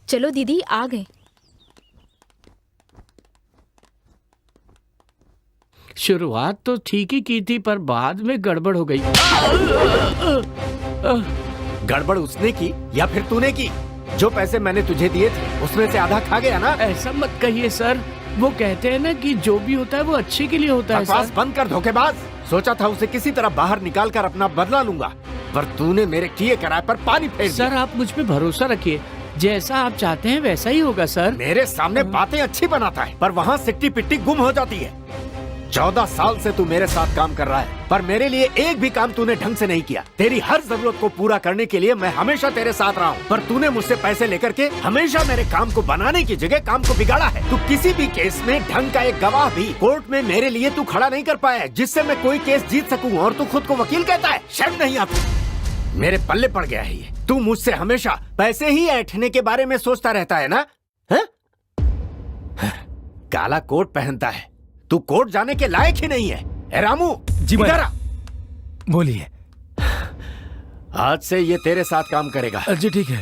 चलो दीदी, आ गए। शुरुआत तो ठीक ही की थी, पर बाद में गड़बड़ हो गई। गड़बड़ उसने की या फिर तूने की? जो पैसे मैंने तुझे दिए थे उसमें से आधा खा गया ना? ऐसा मत कहिए सर, वो कहते हैं ना कि जो भी होता है वो अच्छे के लिए होता है। बकवास सर बंद कर धोखेबाज। सोचा था उसे किसी तरह बाहर निकाल कर अपना बदला लूंगा, पर तूने मेरे किए कराए पर पानी फेर दिया। सर आप मुझ पे भरोसा रखिए, जैसा आप चाहते हैं वैसा ही होगा सर। मेरे सामने बातें अच्छी बनाता है पर वहाँ सिट्टी पिट्टी गुम हो जाती है। 14 साल से तू मेरे साथ काम कर रहा है, पर मेरे लिए एक भी काम तूने ढंग से नहीं किया। तेरी हर जरूरत को पूरा करने के लिए मैं हमेशा तेरे साथ रहा हूँ, पर तूने मुझसे पैसे लेकर के हमेशा मेरे काम को बनाने की जगह काम को बिगाड़ा है। तू किसी भी केस में ढंग का एक गवाह भी कोर्ट में मेरे लिए तू खड़ा नहीं कर पाया जिससे मैं कोई केस जीत सकूँ, और तू खुद को वकील कहता है। शर्म नहीं आती? मेरे पल्ले पड़ गया है ये। तू मुझसे हमेशा पैसे ही ऐंठने के बारे में सोचता रहता है ना? है? काला कोट पहनता है, तू कोर्ट जाने के लायक ही नहीं है। ए रामू, जी इधर आ। बोलिए। आज से ये तेरे साथ काम करेगा। जी ठीक है।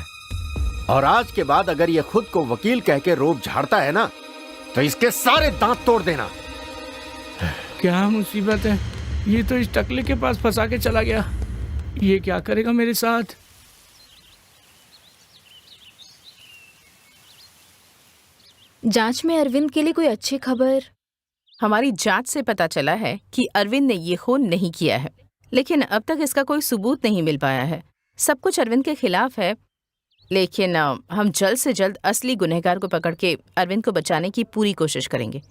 और आज के बाद अगर ये खुद को वकील कह के रोब झाड़ता है ना तो इसके सारे दांत तोड़ देना। क्या मुसीबत है, ये तो इस टकले के पास फंसा के चला गया। ये क्या करेगा मेरे साथ? जांच में अरविंद के लिए कोई अच्छी खबर? हमारी जांच से पता चला है कि अरविंद ने ये खून नहीं किया है, लेकिन अब तक इसका कोई सबूत नहीं मिल पाया है। सब कुछ अरविंद के खिलाफ है, लेकिन हम जल्द से जल्द असली गुनहगार को पकड़ के अरविंद को बचाने की पूरी कोशिश करेंगे।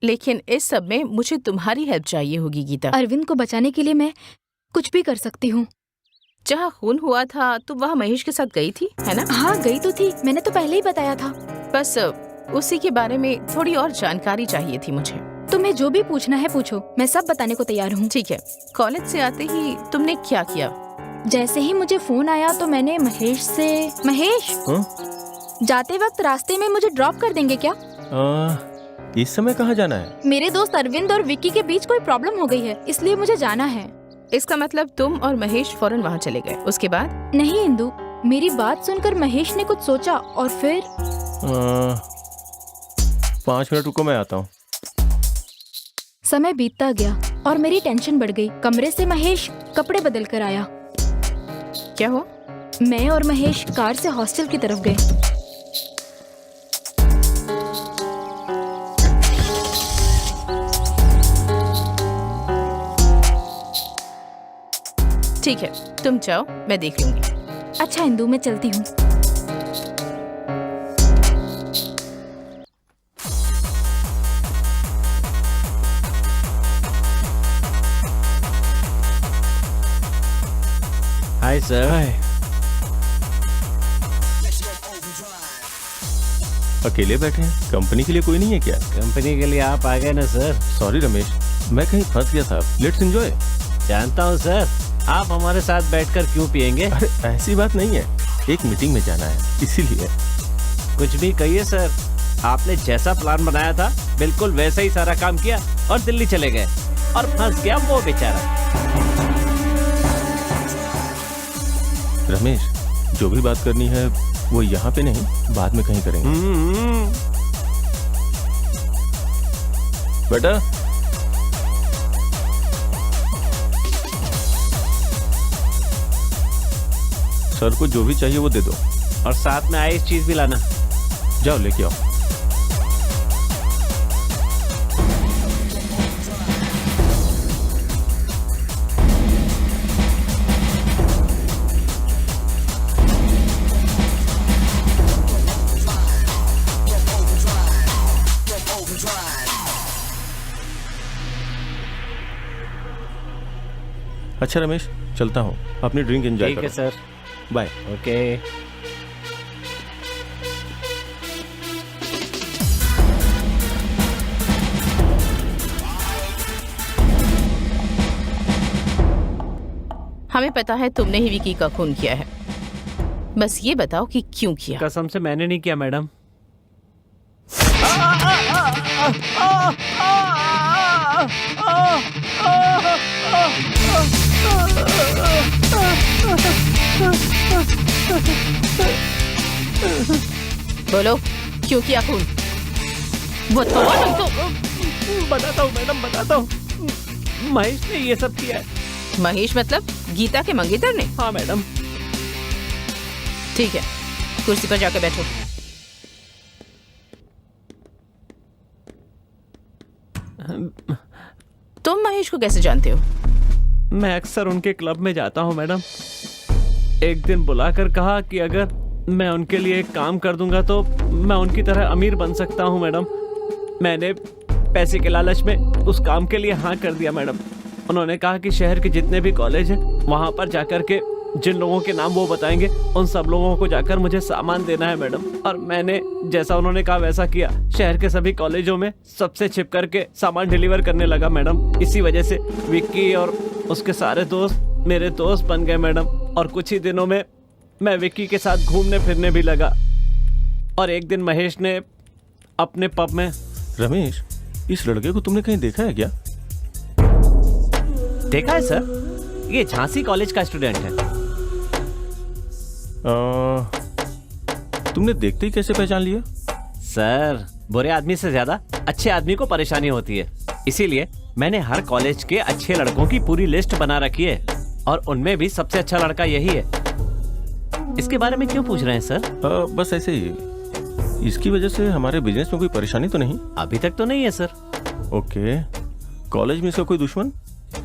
लेकिन इस सब में मुझे तुम्हारी हेल्प चाहिए होगी गीता। अरविंद को बचाने के लिए मैं कुछ भी कर सकती हूँ। जहाँ खून हुआ था तुम वहाँ महेश के साथ गई थी, है ना? हाँ गई तो थी, मैंने तो पहले ही बताया था। बस उसी के बारे में थोड़ी और जानकारी चाहिए थी मुझे। तुम्हें जो भी पूछना है पूछो, मैं सब बताने को तैयार हूँ। ठीक है। कॉलेज से आते ही तुमने क्या किया? जैसे ही मुझे फोन आया तो मैंने महेश से, महेश जाते वक्त रास्ते में मुझे ड्रॉप कर देंगे क्या? इस समय कहाँ जाना है? मेरे दोस्त अरविंद और विक्की के बीच कोई प्रॉब्लम हो गई है, इसलिए मुझे जाना है। इसका मतलब तुम और महेश फौरन वहाँ चले गए। उसके बाद? नहीं इंदु, मेरी बात सुनकर महेश ने कुछ सोचा और फिर 5 मिनट रुको, मैं आता हूँ। समय बीतता गया और मेरी टेंशन बढ़ गई। कमरे से महेश कपड़े बदल कर आया। क्या हुआ? मैं और महेश कार से हॉस्टल की तरफ गए। ठीक है, तुम जाओ, मैं देख लूंगी। अच्छा इंदु, मैं चलती हूँ। Hi sir. हाय। अकेले बैठे हैं? कंपनी के लिए कोई नहीं है क्या? कंपनी के लिए आप आ गए ना सर। सॉरी रमेश, मैं कहीं फंस गया था। Let's enjoy. जानता हूँ सर, आप हमारे साथ बैठकर क्यों पियेंगे? अरे ऐसी बात नहीं है, एक मीटिंग में जाना है इसीलिए। कुछ भी कहिए सर, आपने जैसा प्लान बनाया था बिल्कुल वैसा ही सारा काम किया और दिल्ली चले गए और फंस गया वो बेचारा। रमेश, जो भी बात करनी है वो यहाँ पे नहीं, बाद में कहीं करेंगे। बेटा, सर को जो भी चाहिए वो दे दो और साथ में आइस चीज भी लाना। जाओ लेके आओ। अच्छा रमेश, चलता हूँ, अपनी ड्रिंक एंजॉय ठीक करो। है सर, बाय। ओके। हमें पता है तुमने ही विकी का खून किया है, बस ये बताओ कि क्यों किया। कसम से मैंने नहीं किया मैडम। बोलो क्यों किया खून? वो तो बताता हूँ मैडम, बताता हूँ। महेश ने ये सब किया है। महेश मतलब गीता के मंगेतर ने? हाँ मैडम। ठीक है, कुर्सी पर जाकर बैठो। तुम महेश को कैसे जानते हो? मैं अक्सर उनके क्लब में जाता हूँ मैडम। एक दिन बुलाकर कहा कि अगर मैं उनके लिए एक काम कर दूंगा तो मैं उनकी तरह अमीर बन सकता हूँ मैडम। मैंने पैसे के लालच में उस काम के लिए हाँ कर दिया मैडम। उन्होंने कहा कि शहर के जितने भी कॉलेज हैं वहाँ पर जाकर के जिन लोगों के नाम वो बताएंगे उन सब लोगों को जाकर मुझे सामान देना है मैडम। और मैंने जैसा उन्होंने कहा वैसा किया। शहर के सभी कॉलेजों में सबसे छिप करके सामान डिलीवर करने लगा मैडम। इसी वजह से विक्की और उसके सारे दोस्त मेरे दोस्त बन गए मैडम। और कुछ ही दिनों में मैं विक्की के साथ घूमने फिरने भी लगा। और एक दिन महेश ने अपने पब में। रमेश, इस लड़के को तुमने कहीं देखा है क्या? देखा है सर, ये झांसी कॉलेज का स्टूडेंट है। तुमने देखते ही कैसे पहचान लिया? सर, बुरे आदमी से ज्यादा अच्छे आदमी को परेशानी होती है, इसीलिए मैंने हर कॉलेज के अच्छे लड़कों की पूरी लिस्ट बना रखी है और उनमें भी सबसे अच्छा लड़का यही है। इसके बारे में क्यों पूछ रहे हैं सर? बस ऐसे ही। इसकी वजह से हमारे बिजनेस में कोई परेशानी तो नहीं? अभी तक तो नहीं है सर। ओके, कॉलेज में इसका कोई दुश्मन?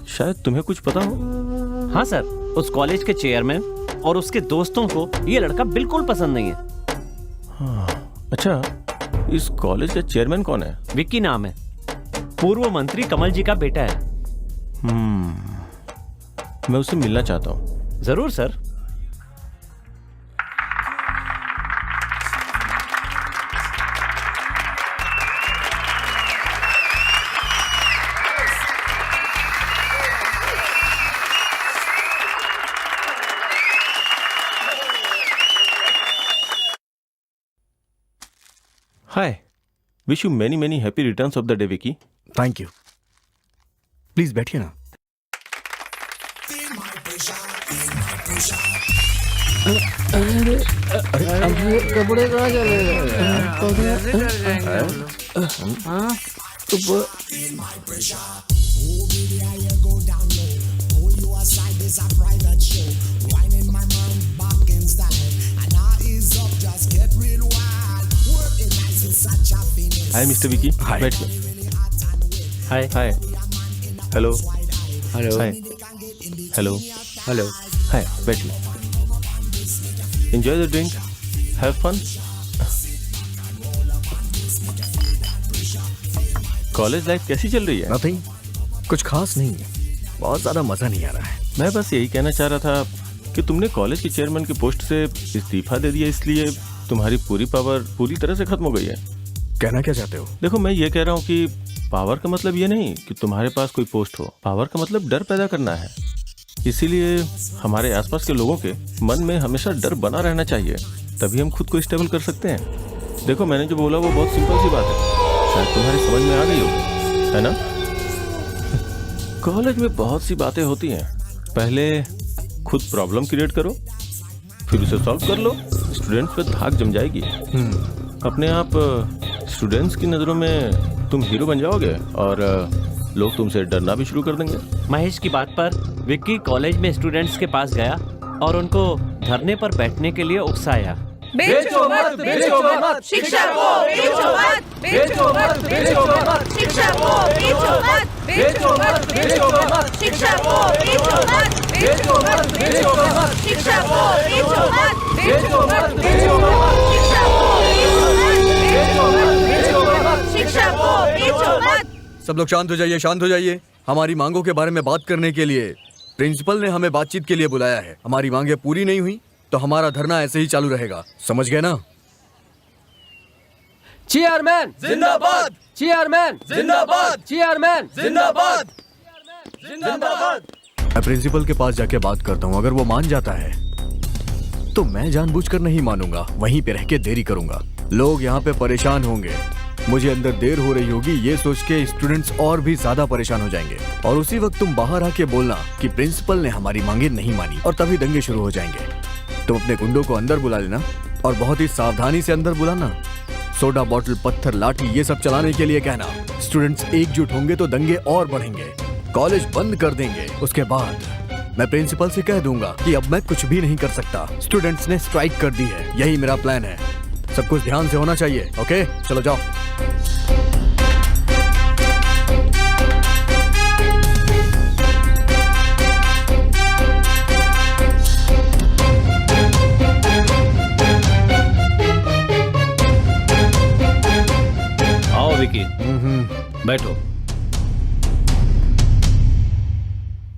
शायद तुम्हें कुछ पता हो। हाँ सर, उस कॉलेज के चेयरमैन और उसके दोस्तों को ये लड़का बिल्कुल पसंद नहीं है। हाँ, अच्छा, इस कॉलेज का चेयरमैन कौन है? विक्की नाम है, पूर्व मंत्री कमल जी का बेटा है। मैं उससे मिलना चाहता हूँ। जरूर sir. Hi, wish you many many happy returns of the day Vicky. Thank you. Please बैठिए ना। कपड़े कहाँ चले हाय मिस्टर विकी, बैठिए। Hi hi, hello hello hi, hello hello hi, बैठिए। Enjoy the drink, have fun. College life कैसी चल रही है? नथिंग, कुछ खास नहीं है, बहुत ज्यादा मजा नहीं आ रहा है। मैं बस यही कहना चाह रहा था कि तुमने कॉलेज के चेयरमैन की पोस्ट से इस्तीफा दे दिया, इसलिए तुम्हारी पूरी पावर पूरी तरह से खत्म हो गई है। कहना क्या चाहते हो? देखो, मैं ये कह रहा हूँ कि पावर का मतलब ये नहीं कि तुम्हारे पास कोई पोस्ट हो। पावर का मतलब डर पैदा करना है। इसीलिए हमारे आसपास के लोगों के मन में हमेशा डर बना रहना चाहिए, तभी हम खुद को स्टेबल कर सकते हैं। देखो, मैंने जो बोला वो बहुत सिंपल सी बात है, शायद तुम्हारी समझ में आ गई हो, है ना? कॉलेज में बहुत सी बातें होती हैं। पहले खुद प्रॉब्लम क्रिएट करो, फिर उसे सॉल्व कर लो, स्टूडेंट्स पे धाक जम जाएगी। अपने आप स्टूडेंट्स की नज़रों में तुम हीरो बन जाओगे और लोग तुमसे डरना भी शुरू कर देंगे। महेश की बात पर विक्की कॉलेज में स्टूडेंट्स के पास गया और उनको धरने पर बैठने के लिए उकसाया। बेचो मत, बेचो मत, शिक्षा को बेचो मत, बेचो मत, बेचो मत, शिक्षा को बेचो मत, बेचो मत, बेचो मत, शिक्षा को बेचो मत, बेचो मत, बेचो मत, शिक्षा को बेचो मत, बेचो मत, बेचो मत, शिक्षा को बेचो मत, बेचो मत, बेचो मत, शिक्षा को बेचो मत। सब लोग शांत हो जाइए, शांत हो जाइए। हमारी मांगों के बारे में बात करने के लिए प्रिंसिपल ने हमें बातचीत के लिए बुलाया है। हमारी मांगे पूरी नहीं हुई तो हमारा धरना ऐसे ही चालू रहेगा, समझ गए ना? चेयरमैन जिंदाबाद, चेयरमैन जिंदाबाद, चेयरमैन जिंदाबाद, जिंदाबाद। मैं प्रिंसिपल के पास जाके बात करता हूँ। अगर वो मान जाता है तो मैं जानबूझकर नहीं मानूंगा, वहीं पे रह के देरी करूंगा। लोग यहाँ पे परेशान होंगे, मुझे अंदर देर हो रही होगी ये सोच के स्टूडेंट्स और भी ज्यादा परेशान हो जाएंगे। और उसी वक्त तुम बाहर आके बोलना कि प्रिंसिपल ने हमारी मांगे नहीं मानी, और तभी दंगे शुरू हो जाएंगे। तुम अपने गुंडों को अंदर बुला लेना और बहुत ही सावधानी से अंदर बुलाना। सोडा बॉटल, पत्थर, लाठी ये सब चलाने के लिए कहना। स्टूडेंट्स एकजुट होंगे तो दंगे और बढ़ेंगे, कॉलेज बंद कर देंगे। उसके बाद मैं प्रिंसिपल से कह दूंगा कि अब मैं कुछ भी नहीं कर सकता, स्टूडेंट्स ने स्ट्राइक कर दी है। यही मेरा प्लान है। सब कुछ ध्यान से होना चाहिए। ओके, चलो जाओ। आओ विकी, बैठो।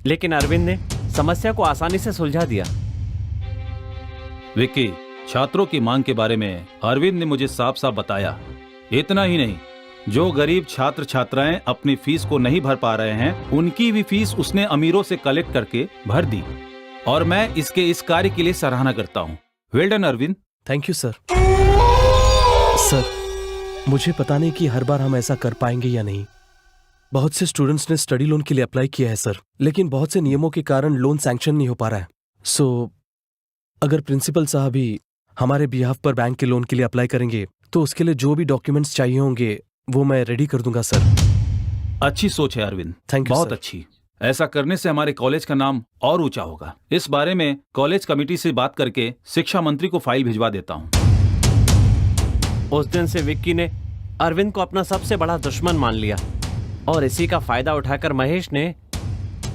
लेकिन अरविंद ने समस्या को आसानी से सुलझा दिया। विक्की, छात्रों की मांग के बारे में अरविंद ने मुझे साफ साफ बताया। इतना ही नहीं, जो गरीब छात्र छात्राएं अपनी फीस को नहीं भर पा रहे हैं, उनकी भी फीस उसने अमीरों से कलेक्ट करके भर दी। और मैं इसके इस कार्य के लिए सराहना करता हूँ। Well done Arvind. Thank you sir. Sir, मुझे पता नहीं कि हर बार हम ऐसा कर पाएंगे या नहीं। बहुत से स्टूडेंट्स ने स्टडी लोन के लिए अप्लाई किया है सर, लेकिन बहुत से नियमों के कारण लोन सैंक्शन नहीं हो पा रहा है। सो अगर प्रिंसिपल साहब ही हमारे बिहाफ पर बैंक के लोन के लिए अप्लाई करेंगे तो उसके लिए जो भी डॉक्यूमेंट्स चाहिए होंगे वो मैं रेडी कर दूंगा सर। अच्छी सोच है अरविंद, थैंक यू। बहुत अच्छी। ऐसा करने से हमारे कॉलेज का नाम और ऊंचा होगा। इस बारे में कॉलेज कमेटी से बात करके शिक्षा मंत्री को फाइल भिजवा देता हूँ। उस दिन से विक्की ने अरविंद को अपना सबसे बड़ा दुश्मन मान लिया और इसी का फायदा उठाकर महेश ने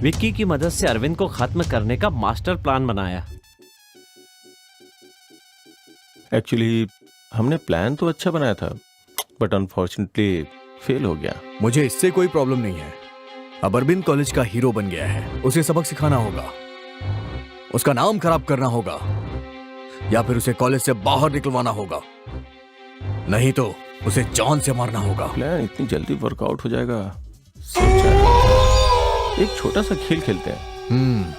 विक्की की मदद से अरविंद को खत्म करने का मास्टर प्लान बनाया। एक्चुअली हमने प्लान तो अच्छा बनाया था, बट अनफॉर्चुनेटली फेल हो गया। मुझे इससे कोई प्रॉब्लम नहीं है। अब अरविंद कॉलेज का हीरो बन गया है, उसे सबक सिखाना होगा, उसका नाम खराब करना होगा, या फिर उसे कॉलेज से बाहर निकलवाना होगा, नहीं तो उसे जान से मारना होगा। प्लान इतनी जल्दी वर्कआउट हो जाएगा सोचा। एक छोटा सा खेल खेलते हैं।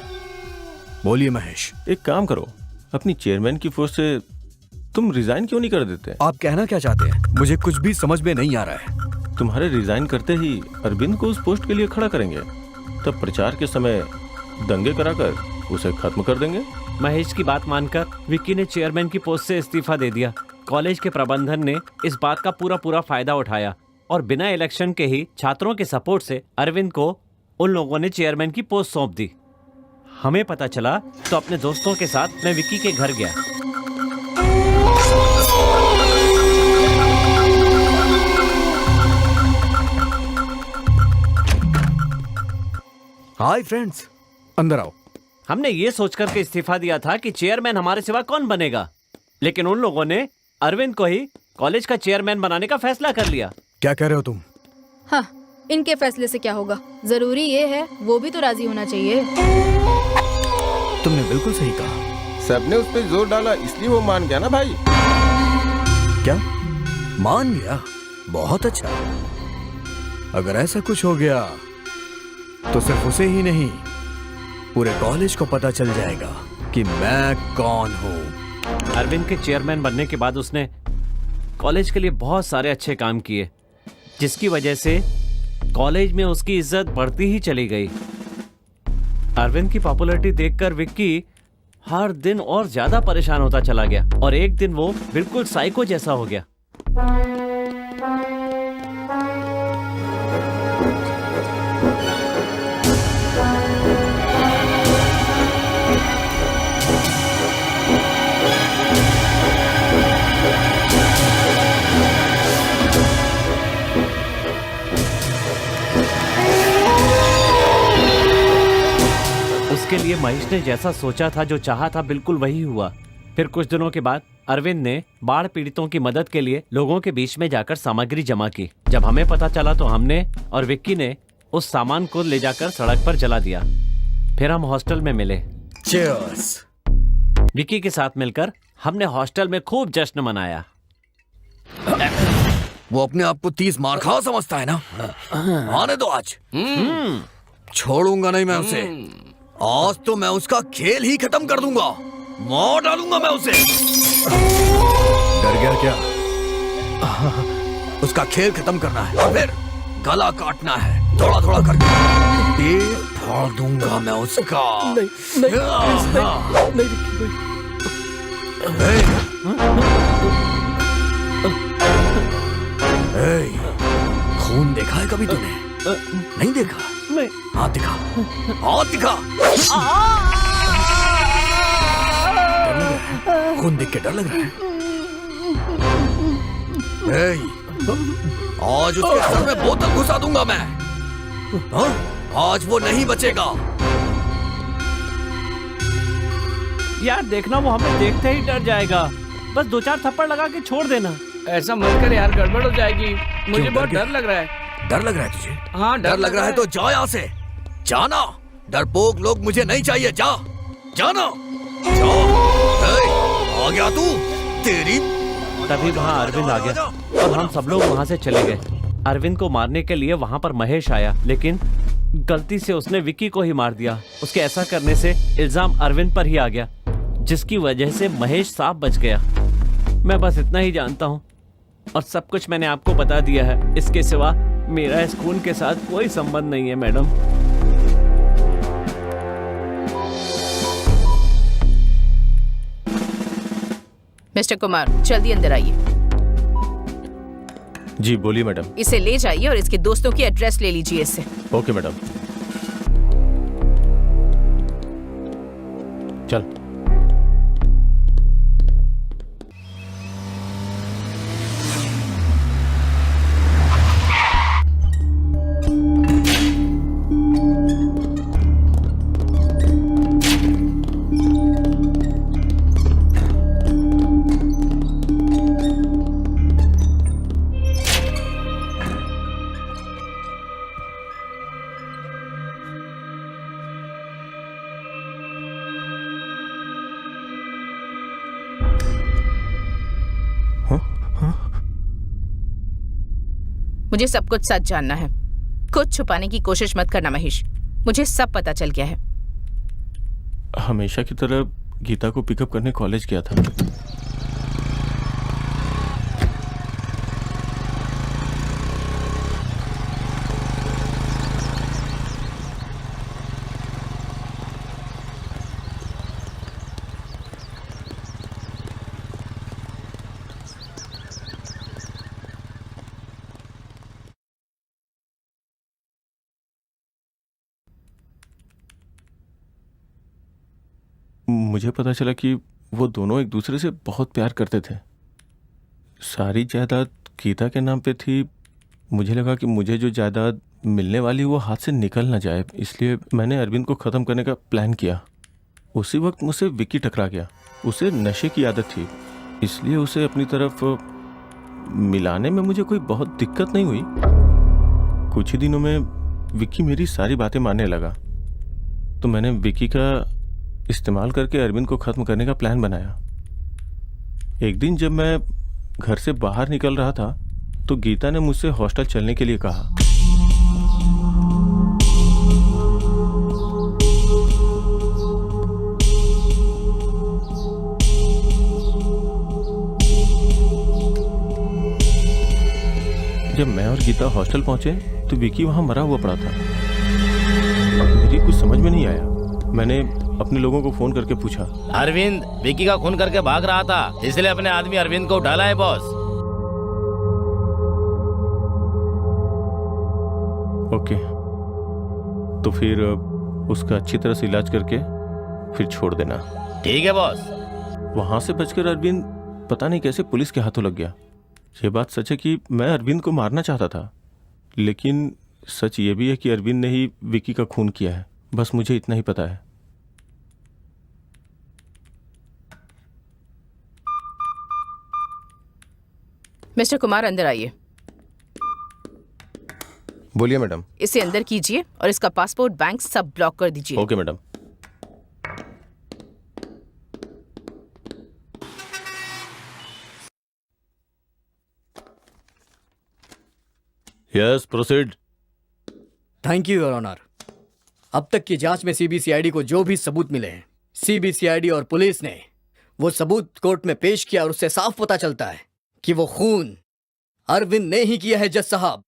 बोलिए महेश। एक काम करो, अपनी चेयरमैन की पोस्ट से तुम रिजाइन क्यों नहीं कर देते? आप कहना क्या चाहते हैं? मुझे कुछ भी समझ में नहीं आ रहा है। तुम्हारे रिजाइन करते ही अरविंद को उस पोस्ट के लिए खड़ा करेंगे, तब प्रचार के समय दंगे कराकर उसे खत्म कर देंगे। महेश की बात मानकर विक्की ने चेयरमैन की पोस्ट से इस्तीफा दे दिया। कॉलेज के प्रबंधन ने इस बात का पूरा फायदा उठाया और बिना इलेक्शन के ही छात्रों के सपोर्ट से अरविंद को उन लोगों ने चेयरमैन की पोस्ट सौंप दी। हमें पता चला तो अपने दोस्तों के साथ मैं विक्की के घर गया। हाय फ्रेंड्स, अंदर आओ। हमने ये सोचकर के इस्तीफा दिया था कि चेयरमैन हमारे सिवा कौन बनेगा, लेकिन उन लोगों ने अरविंद को ही कॉलेज का चेयरमैन बनाने का फैसला कर लिया। क्या कह रहे हो तुम? हाँ, इनके फैसले से क्या होगा? जरूरी ये है वो भी तो राजी होना चाहिए। तुमने बिल्कुल सही कहा। सबने उस पर जोर डाला इसलिए वो मान गया ना भाई। क्या मान गया? बहुत अच्छा। अगर ऐसा कुछ हो गया तो सिर्फ उसे ही नहीं, पूरे कॉलेज को पता चल जाएगा कि मैं कौन हूँ। अरविंद के चेयरमैन बनने के बाद उसने कॉलेज के लिए बहुत सारे अच्छे काम किए, जिसकी वजह से कॉलेज में उसकी इज्जत बढ़ती ही चली गई। अरविंद की पॉपुलैरिटी देखकर विक्की हर दिन और ज्यादा परेशान होता चला गया और एक दिन वो बिल्कुल साइको जैसा हो गया। उसके लिए महेश ने जैसा सोचा था, जो चाहा था, बिल्कुल वही हुआ। फिर कुछ दिनों के बाद अरविंद ने बाढ़ पीड़ितों की मदद के लिए लोगों के बीच में जाकर सामग्री जमा की। जब हमें पता चला तो हमने और विक्की ने उस सामान को ले जाकर सड़क पर जला दिया। फिर हम हॉस्टल में मिले। Cheers. विकी के साथ मिलकर हमने हॉस्टल में खूब जश्न मनाया। वो अपने आप को 30 मार खा समझता है ना। आने दो आज। छोड़ूंगा नहीं मैं उसे। आज तो मैं उसका खेल ही खत्म कर दूंगा। मार डालूंगा मैं उसे। डर गया क्या? उसका खेल खत्म करना है और फिर गला काटना है, थोड़ा थोड़ा करके पेट फाड़ दूंगा मैं उसका। नहीं नहीं नहीं नहीं खून देखा है कभी तूने? नहीं देखा? नहीं। हाथ दिखा, हाथ दिखा। खून देख के डर लग रहा है? आज उसके सर में बोतल घुसा दूंगा मैं। हाँ? आज वो नहीं बचेगा। यार देखना, वो हमें देखते ही डर जाएगा। बस 2-4 थप्पड़ लगा के छोड़ देना। ऐसा मत कर यार, गड़बड़ हो जाएगी। मुझे बहुत डर लग रहा है। डर लग रहा है तुझे? हाँ, डर लग रहा है तो जा यहाँ से। जाना। डरपोक लोग मुझे नहीं चाहिए। जा, जाना। जा। आ गया तू? तेरी। तभी वहाँ अरविंद आ गया और हम सब लोग वहाँ से चले गए। अरविंद को मारने के लिए वहाँ पर महेश आया, लेकिन गलती से उसने विक्की को ही मार दिया। उसके ऐसा करने से इल्जाम अरविंद पर ही आ गया, जिसकी वजह से महेश साफ बच गया। मैं बस इतना ही जानता हूँ और सब कुछ मैंने आपको बता दिया है। इसके सिवा मेरा इस खून के साथ कोई संबंध नहीं है मैडम। मिस्टर कुमार, जल्दी अंदर आइए। जी बोलिए मैडम। इसे ले जाइए और इसके दोस्तों की एड्रेस ले लीजिए इससे। Okay madam. चल। मुझे सब कुछ सच जानना है। कुछ छुपाने की कोशिश मत करना महेश। मुझे सब पता चल गया है। हमेशा की तरह गीता को पिकअप करने कॉलेज गया था। मुझे पता चला कि वो दोनों एक दूसरे से बहुत प्यार करते थे। सारी जायदाद गीता के नाम पे थी। मुझे लगा कि मुझे जो जायदाद मिलने वाली वो हाथ से निकल ना जाए, इसलिए मैंने अरविंद को ख़त्म करने का प्लान किया। उसी वक्त मुझसे विक्की टकरा गया। उसे नशे की आदत थी, इसलिए उसे अपनी तरफ मिलाने में मुझे कोई बहुत दिक्कत नहीं हुई। कुछ ही दिनों में विक्की मेरी सारी बातें मानने लगा, तो मैंने विक्की का इस्तेमाल करके अरविंद को ख़त्म करने का प्लान बनाया। एक दिन जब मैं घर से बाहर निकल रहा था तो गीता ने मुझसे हॉस्टल चलने के लिए कहा। जब मैं और गीता हॉस्टल पहुंचे तो विक्की वहां मरा हुआ पड़ा था। मुझे कुछ समझ में नहीं आया। मैंने अपने लोगों को फोन करके पूछा। अरविंद विक्की का खून करके भाग रहा था, इसलिए अपने आदमी अरविंद को उठाला है बॉस। ओके, तो फिर उसका अच्छी तरह से इलाज करके फिर छोड़ देना। ठीक है बॉस। वहां से बचकर अरविंद पता नहीं कैसे पुलिस के हाथों लग गया। ये बात सच है कि मैं अरविंद को मारना चाहता था, लेकिन सच ये भी है कि अरविंद ने ही विक्की का खून किया है। बस मुझे इतना ही पता है। मिस्टर कुमार, अंदर आइए। बोलिए मैडम। इसे अंदर कीजिए और इसका पासपोर्ट, बैंक सब ब्लॉक कर दीजिए। Okay madam. Yes, proceed. Thank you your honour. अब तक की जांच में सीबीसीआईडी को जो भी सबूत मिले हैं, सीबीसीआईडी और पुलिस ने वो सबूत कोर्ट में पेश किया और उससे साफ पता चलता है कि वो खून अरविंद ने ही किया है। जज साहब,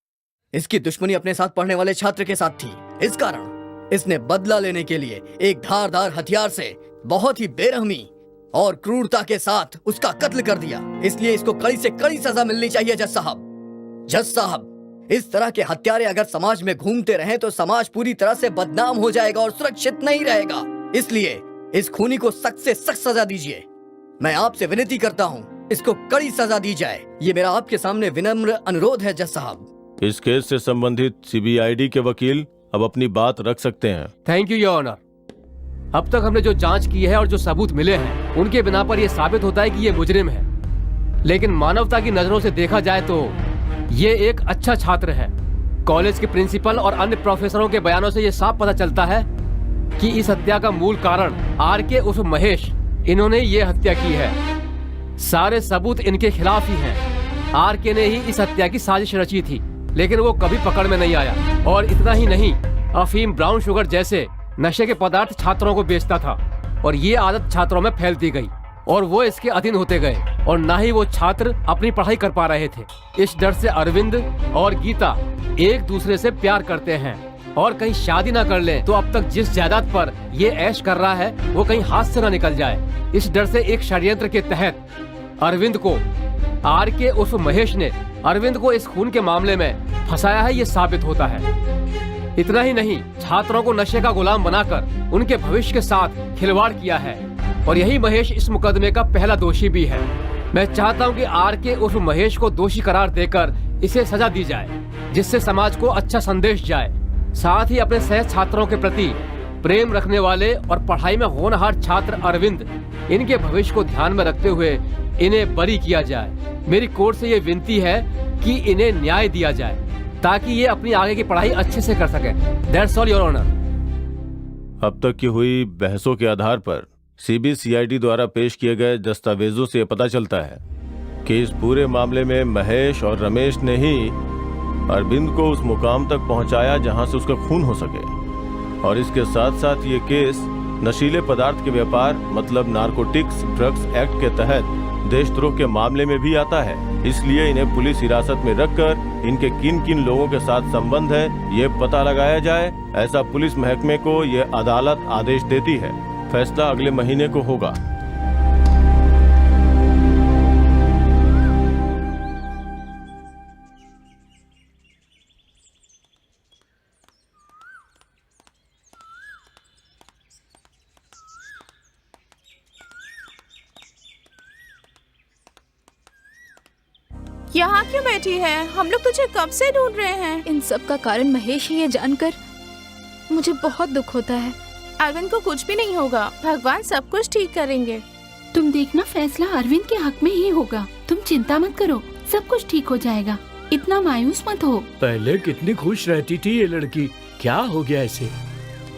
इसकी दुश्मनी अपने साथ पढ़ने वाले छात्र के साथ थी। इस कारण इसने बदला लेने के लिए एक धारदार हथियार से बहुत ही बेरहमी और क्रूरता के साथ उसका कत्ल कर दिया। इसलिए इसको कड़ी से कड़ी सजा मिलनी चाहिए जज साहब। जज साहब, इस तरह के हत्यारे अगर समाज में घूमते रहें तो समाज पूरी तरह से बदनाम हो जाएगा और सुरक्षित नहीं रहेगा। इसलिए इस खूनी को सख्त से सख्त सजा दीजिए। मैं आपसे विनती करता हूँ, इसको कड़ी सजा दी जाए। ये मेरा आपके सामने विनम्र अनुरोध है जज साहब। इस केस से संबंधित सीबीआईडी के वकील अब अपनी बात रख सकते हैं। Thank you your honour. अब तक हमने जो जांच की है और जो सबूत मिले हैं उनके बिना पर यह साबित होता है कि ये मुजरिम है। लेकिन मानवता की नजरों से देखा जाए तो ये एक अच्छा छात्र है। कॉलेज के प्रिंसिपल और अन्य प्रोफेसरों के बयानों से ये साफ पता चलता है कि इस हत्या का मूल कारण आरके उर्फ महेश, इन्होंने ये हत्या की है। सारे सबूत इनके खिलाफ ही हैं। आरके ने ही इस हत्या की साजिश रची थी, लेकिन वो कभी पकड़ में नहीं आया। और इतना ही नहीं, अफीम, ब्राउन शुगर जैसे नशे के पदार्थ छात्रों को बेचता था और ये आदत छात्रों में फैलती गई और वो इसके अधीन होते गए और ना ही वो छात्र अपनी पढ़ाई कर पा रहे थे। इस डर से अरविंद और गीता एक दूसरे से प्यार करते हैं और कहीं शादी ना कर ले तो अब तक जिस जायदाद पर ये ऐश कर रहा है वो कहीं हाथ से ना निकल जाए। इस डर से एक षड्यंत्र के तहत अरविंद को आरके उर्फ महेश ने अरविंद को इस खून के मामले में फंसाया है, ये साबित होता है। इतना ही नहीं, छात्रों को नशे का गुलाम बनाकर उनके भविष्य के साथ खिलवाड़ किया है और यही महेश इस मुकदमे का पहला दोषी भी है। मैं चाहता हूं कि आरके उर्फ महेश को दोषी करार देकर इसे सजा दी जाए, जिससे समाज को अच्छा संदेश जाए। साथ ही अपने सह छात्रों के प्रति प्रेम रखने वाले और पढ़ाई में होनहार छात्र अरविंद, इनके भविष्य को ध्यान में रखते हुए इन्हें बरी किया जाए। मेरी कोर्ट से ये विनती है कि इन्हें न्याय दिया जाए ताकि ये अपनी आगे की पढ़ाई अच्छे से कर सके। That's all your honour. अब तक की हुई बहसों के आधार पर सीबीसीआईडी द्वारा पेश किए गए दस्तावेजों से पता चलता है कि इस पूरे मामले में महेश और रमेश ने ही अरविंद को उस मुकाम तक पहुंचाया जहां से उसका खून हो सके। और इसके साथ साथ ये केस नशीले पदार्थ के व्यापार मतलब नारकोटिक्स ड्रग्स एक्ट के तहत देशद्रोह के मामले में भी आता है। इसलिए इन्हें पुलिस हिरासत में रखकर इनके किन किन लोगों के साथ संबंध है ये पता लगाया जाए, ऐसा पुलिस महकमे को ये अदालत आदेश देती है। फैसला अगले महीने को होगा। यहाँ क्यों बैठी है? हम लोग तुझे कब से ढूंढ रहे हैं। इन सब का कारण महेश है, ये जानकर मुझे बहुत दुख होता है। अरविंद को कुछ भी नहीं होगा, भगवान सब कुछ ठीक करेंगे। तुम देखना, फैसला अरविंद के हक में ही होगा। तुम चिंता मत करो, सब कुछ ठीक हो जाएगा। इतना मायूस मत हो। पहले कितनी खुश रहती थी ये लड़की, क्या हो गया इसे?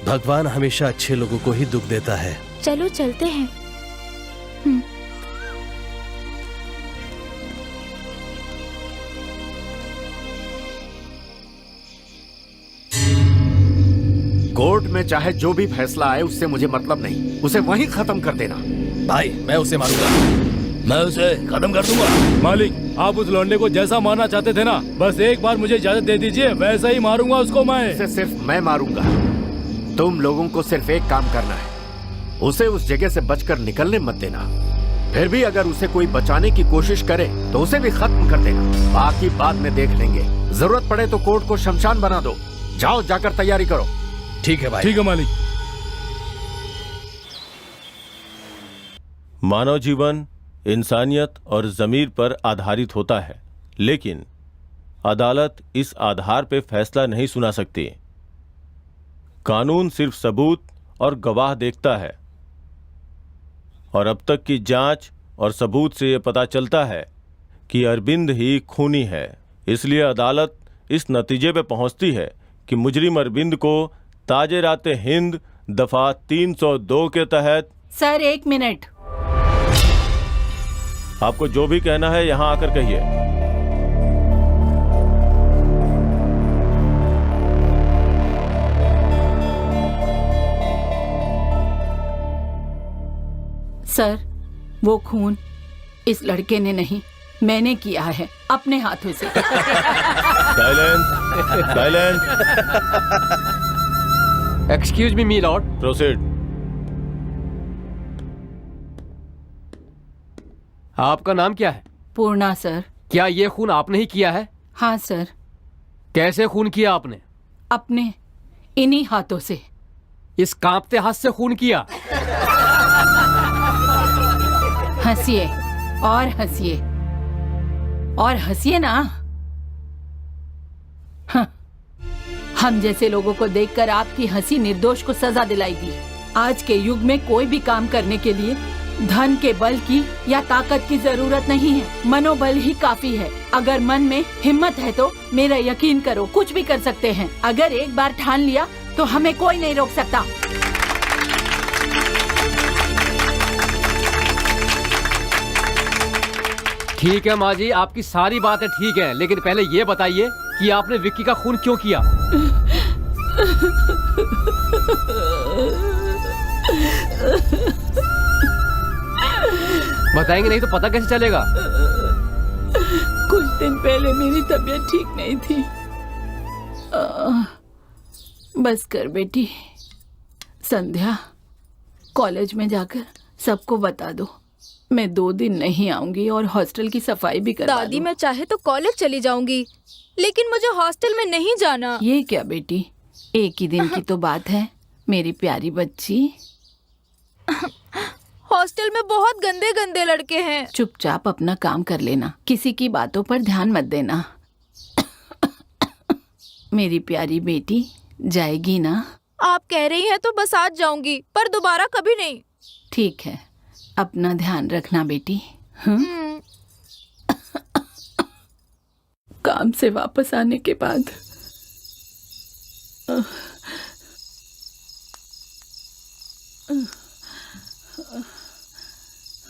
भगवान हमेशा अच्छे लोगों को ही दुख देता है। चलो चलते हैं। कोर्ट में चाहे जो भी फैसला आए उससे मुझे मतलब नहीं, उसे वहीं खत्म कर देना। भाई मैं उसे मारूंगा, मैं उसे खत्म कर दूंगा। मालिक, आप उस लौंडे को जैसा मारना चाहते थे ना, बस एक बार मुझे इजाजत दे दीजिए, वैसा ही मारूंगा उसको मैं। उसे सिर्फ मैं मारूंगा। तुम लोगों को सिर्फ एक काम करना है, उसे उस जगह से बचकर निकलने मत देना। फिर भी अगर उसे कोई बचाने की कोशिश करे तो उसे भी खत्म कर देना। बाकी बाद में देख लेंगे, जरूरत पड़े तो कोर्ट को शमशान बना दो। जाओ, जाकर तैयारी करो। ठीक है भाई। ठीक है मालिक। मानव जीवन इंसानियत और ज़मीर पर आधारित होता है, लेकिन अदालत इस आधार पर फैसला नहीं सुना सकती। कानून सिर्फ सबूत और गवाह देखता है और अब तक की जांच और सबूत से यह पता चलता है कि अरविंद ही खूनी है। इसलिए अदालत इस नतीजे पे पहुंचती है कि मुजरिम अरविंद को ताजे राते हिंद दफा 302 के तहत। Sir 1 minute. आपको जो भी कहना है यहां आकर कहिए। सर वो खून इस लड़के ने नहीं, मैंने किया है अपने हाथों से। Silence, silence. एक्सक्यूज मी मी लॉर्ड। प्रोसीड। आपका नाम क्या है? पूर्णा सर। क्या ये खून आपने ही किया है? हाँ सर। कैसे खून किया आपने? अपने इन्हीं हाथों से। इस कांपते हाथ से खून किया? हंसिए और हंसिए और हंसिए ना। हाँ। हम जैसे लोगों को देखकर आपकी हंसी निर्दोष को सजा दिलाएगी। आज के युग में कोई भी काम करने के लिए धन के बल की या ताकत की जरूरत नहीं है, मनोबल ही काफी है। अगर मन में हिम्मत है तो मेरा यकीन करो कुछ भी कर सकते हैं। अगर एक बार ठान लिया तो हमें कोई नहीं रोक सकता। ठीक है माँ जी, आपकी सारी बातें ठीक है, लेकिन पहले ये बताइए कि आपने विक्की का खून क्यों किया? बताएंगे नहीं तो पता कैसे चलेगा? कुछ दिन पहले मेरी तबीयत ठीक नहीं थी। बस कर बेटी, संध्या कॉलेज में जाकर सबको बता दो मैं 2 दिन नहीं आऊंगी और हॉस्टल की सफाई भी करवा दादी मैं चाहे तो कॉलेज चली जाऊंगी, लेकिन मुझे हॉस्टल में नहीं जाना। ये क्या बेटी, एक ही दिन की तो बात है मेरी प्यारी बच्ची। हॉस्टल में बहुत गंदे गंदे लड़के हैं। चुपचाप अपना काम कर लेना, किसी की बातों पर ध्यान मत देना। मेरी प्यारी बेटी जाएगी ना? आप कह रही हैं तो बस आज जाऊंगी, पर दोबारा कभी नहीं। ठीक है, अपना ध्यान रखना बेटी। काम से वापस आने के बाद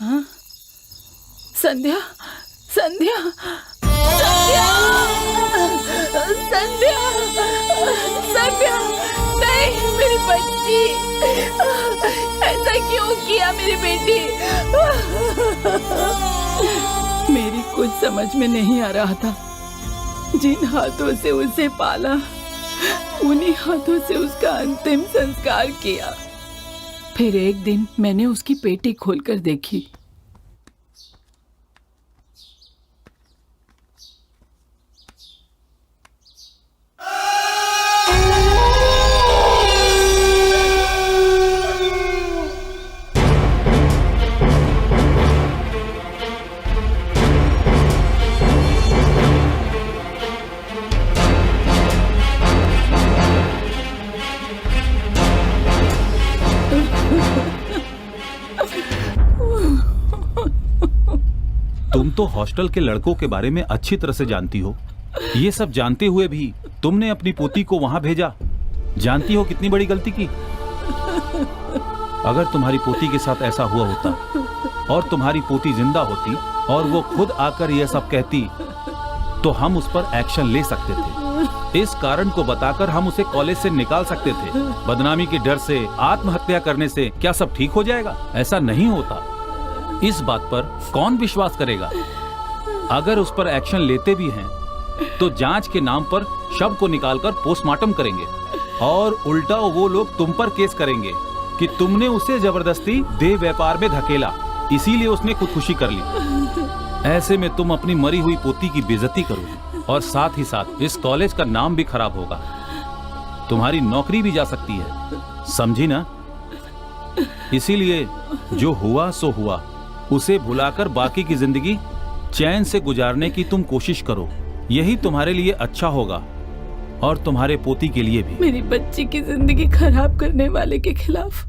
हाँ? संध्या, संध्या, संध्या, संध्या, संध्या, नहीं मेरी बच्ची, ऐसा क्यों किया मेरी बेटी? मेरी कुछ समझ में नहीं आ रहा था। जिन हाथों से उसे पाला उन्हीं हाथों से उसका अंतिम संस्कार किया। फिर एक दिन मैंने उसकी पेटी खोलकर देखी। तुम तो हॉस्टल के लड़कों के बारे में अच्छी तरह से जानती हो। ये सब जानते हुए भी तुमने अपनी पोती को वहां भेजा। जानती हो कितनी बड़ी गलती की। अगर तुम्हारी पोती के साथ ऐसा हुआ होता और तुम्हारी पोती जिंदा होती और वो खुद आकर यह सब कहती तो हम उस पर एक्शन ले सकते थे। इस कारण को बताकर हम उसे कॉलेज से निकाल सकते थे। बदनामी के डर से आत्महत्या करने से क्या सब ठीक हो जाएगा? ऐसा नहीं होता। इस बात पर कौन विश्वास करेगा? अगर उस पर एक्शन लेते भी हैं तो जांच के नाम पर शव को निकालकर पोस्टमार्टम करेंगे और उल्टा वो लोग तुम पर केस करेंगे कि तुमने उसे जबरदस्ती देह व्यापार में धकेला, इसीलिए उसने खुदकुशी कर ली। ऐसे में तुम अपनी मरी हुई पोती की बेइज्जती करोगे और साथ ही साथ इस कॉलेज का नाम भी खराब होगा। तुम्हारी नौकरी भी जा सकती है, समझी ना? इसीलिए जो हुआ सो हुआ, उसे भुलाकर बाकी की जिंदगी चैन से गुजारने की तुम कोशिश करो। यही तुम्हारे लिए अच्छा होगा और तुम्हारे पोती के लिए भी। मेरी बच्ची की जिंदगी खराब करने वाले के खिलाफ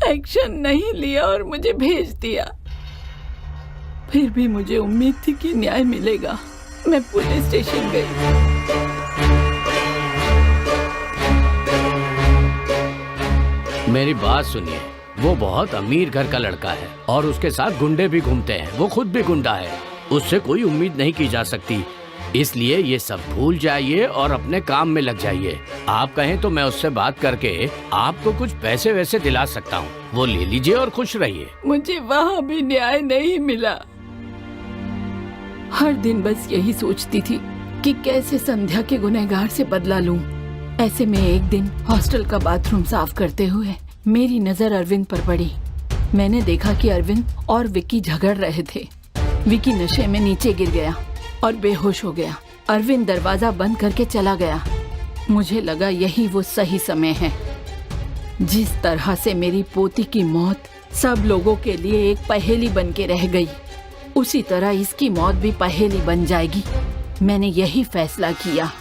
एक्शन नहीं लिया और मुझे भेज दिया। फिर भी मुझे उम्मीद थी कि न्याय मिलेगा। मैं पुलिस स्टेशन गई। मेरी बात सुनिए, वो बहुत अमीर घर का लड़का है और उसके साथ गुंडे भी घूमते हैं। वो खुद भी गुंडा है, उससे कोई उम्मीद नहीं की जा सकती। इसलिए ये सब भूल जाइए और अपने काम में लग जाइए। आप कहें तो मैं उससे बात करके आपको कुछ पैसे वैसे दिला सकता हूँ, वो ले लीजिए और खुश रहिए। मुझे वहाँ भी न्याय नहीं मिला। हर दिन बस यही सोचती थी कि कैसे संध्या के गुनहगार से बदला लूं। ऐसे में एक दिन हॉस्टल का बाथरूम साफ करते हुए मेरी नजर अरविंद पर पड़ी। मैंने देखा कि अरविंद और विक्की झगड़ रहे थे। विक्की नशे में नीचे गिर गया और बेहोश हो गया। अरविंद दरवाजा बंद करके चला गया। मुझे लगा यही वो सही समय है। जिस तरह से मेरी पोती की मौत सब लोगों के लिए एक पहेली बन के रह गई, उसी तरह इसकी मौत भी पहेली बन जाएगी। मैंने यही फैसला किया।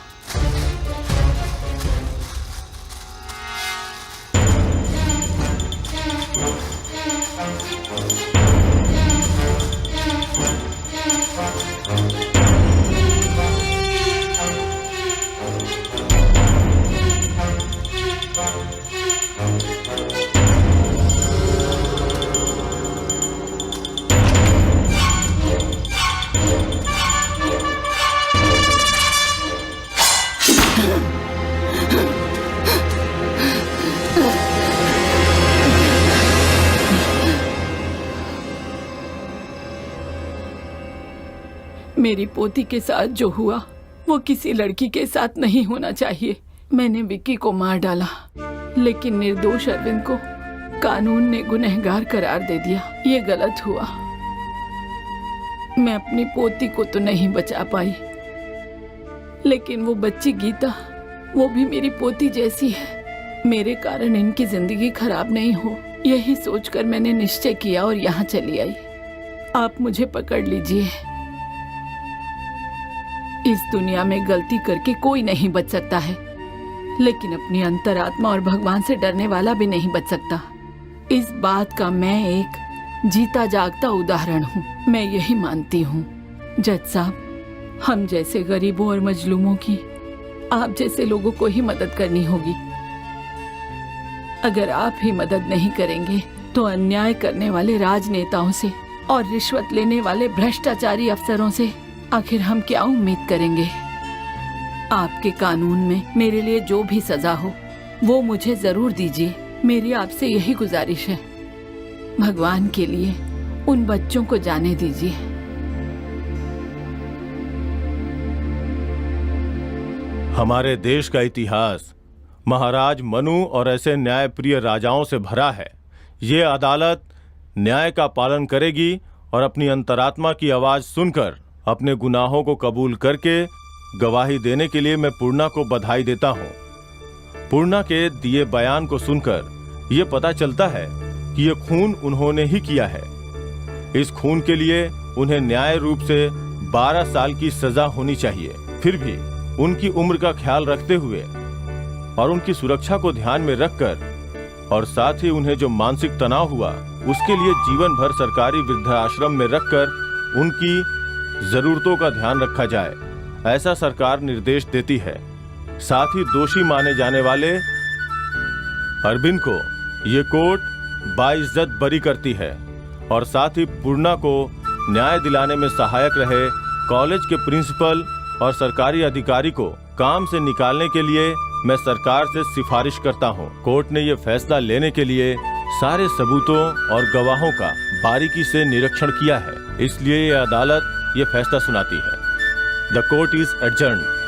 मेरी पोती के साथ जो हुआ वो किसी लड़की के साथ नहीं होना चाहिए। मैंने विक्की को मार डाला, लेकिन निर्दोष अरविंद को कानून ने गुनहगार करार दे दिया। ये गलत हुआ। मैं अपनी पोती को तो नहीं बचा पाई, लेकिन वो बच्ची गीता, वो भी मेरी पोती जैसी है। मेरे कारण इनकी जिंदगी खराब नहीं हो, यही सोचकर मैंने निश्चय किया और यहाँ चली आई। आप मुझे पकड़ लीजिए। इस दुनिया में गलती करके कोई नहीं बच सकता है, लेकिन अपनी अंतरात्मा और भगवान से डरने वाला भी नहीं बच सकता। इस बात का मैं एक जीता जागता उदाहरण हूँ। मैं यही मानती हूँ जज साहब, हम जैसे गरीबों और मजलूमों की आप जैसे लोगों को ही मदद करनी होगी। अगर आप ही मदद नहीं करेंगे तो अन्याय करने वाले राजनेताओं से और रिश्वत लेने वाले भ्रष्टाचारी अफसरों से आखिर हम क्या उम्मीद करेंगे। आपके कानून में मेरे लिए जो भी सजा हो वो मुझे जरूर दीजिए। मेरी आपसे यही गुजारिश है। भगवान के लिए उन बच्चों को जाने दीजिए। हमारे देश का इतिहास महाराज मनु और ऐसे न्यायप्रिय राजाओं से भरा है। ये अदालत न्याय का पालन करेगी और अपनी अंतरात्मा की आवाज सुनकर अपने गुनाहों को कबूल करके गवाही देने के लिए मैं पूर्णा को बधाई देता हूँ। पूर्णा के दिए बयान को सुनकर ये पता चलता है कि ये खून उन्होंने ही किया है। इस खून के लिए उन्हें न्याय रूप से 12 साल की सजा होनी चाहिए। फिर भी उनकी उम्र का ख्याल रखते हुए और उनकी सुरक्षा को ध्यान में रखकर और साथ ही उन्हें जो मानसिक तनाव हुआ उसके लिए जीवन भर सरकारी वृद्धाश्रम में रखकर उनकी जरूरतों का ध्यान रखा जाए, ऐसा सरकार निर्देश देती है। साथ ही दोषी माने जाने वाले अरविंद को ये कोर्ट बाइज्जत बरी करती है और साथ ही पूर्णा को न्याय दिलाने में सहायक रहे कॉलेज के प्रिंसिपल और सरकारी अधिकारी को काम से निकालने के लिए मैं सरकार से सिफारिश करता हूं। कोर्ट ने यह फैसला लेने के लिए सारे सबूतों और गवाहों का बारीकी से निरीक्षण किया है, इसलिए यह अदालत ये फैसला सुनाती है। The court is adjourned.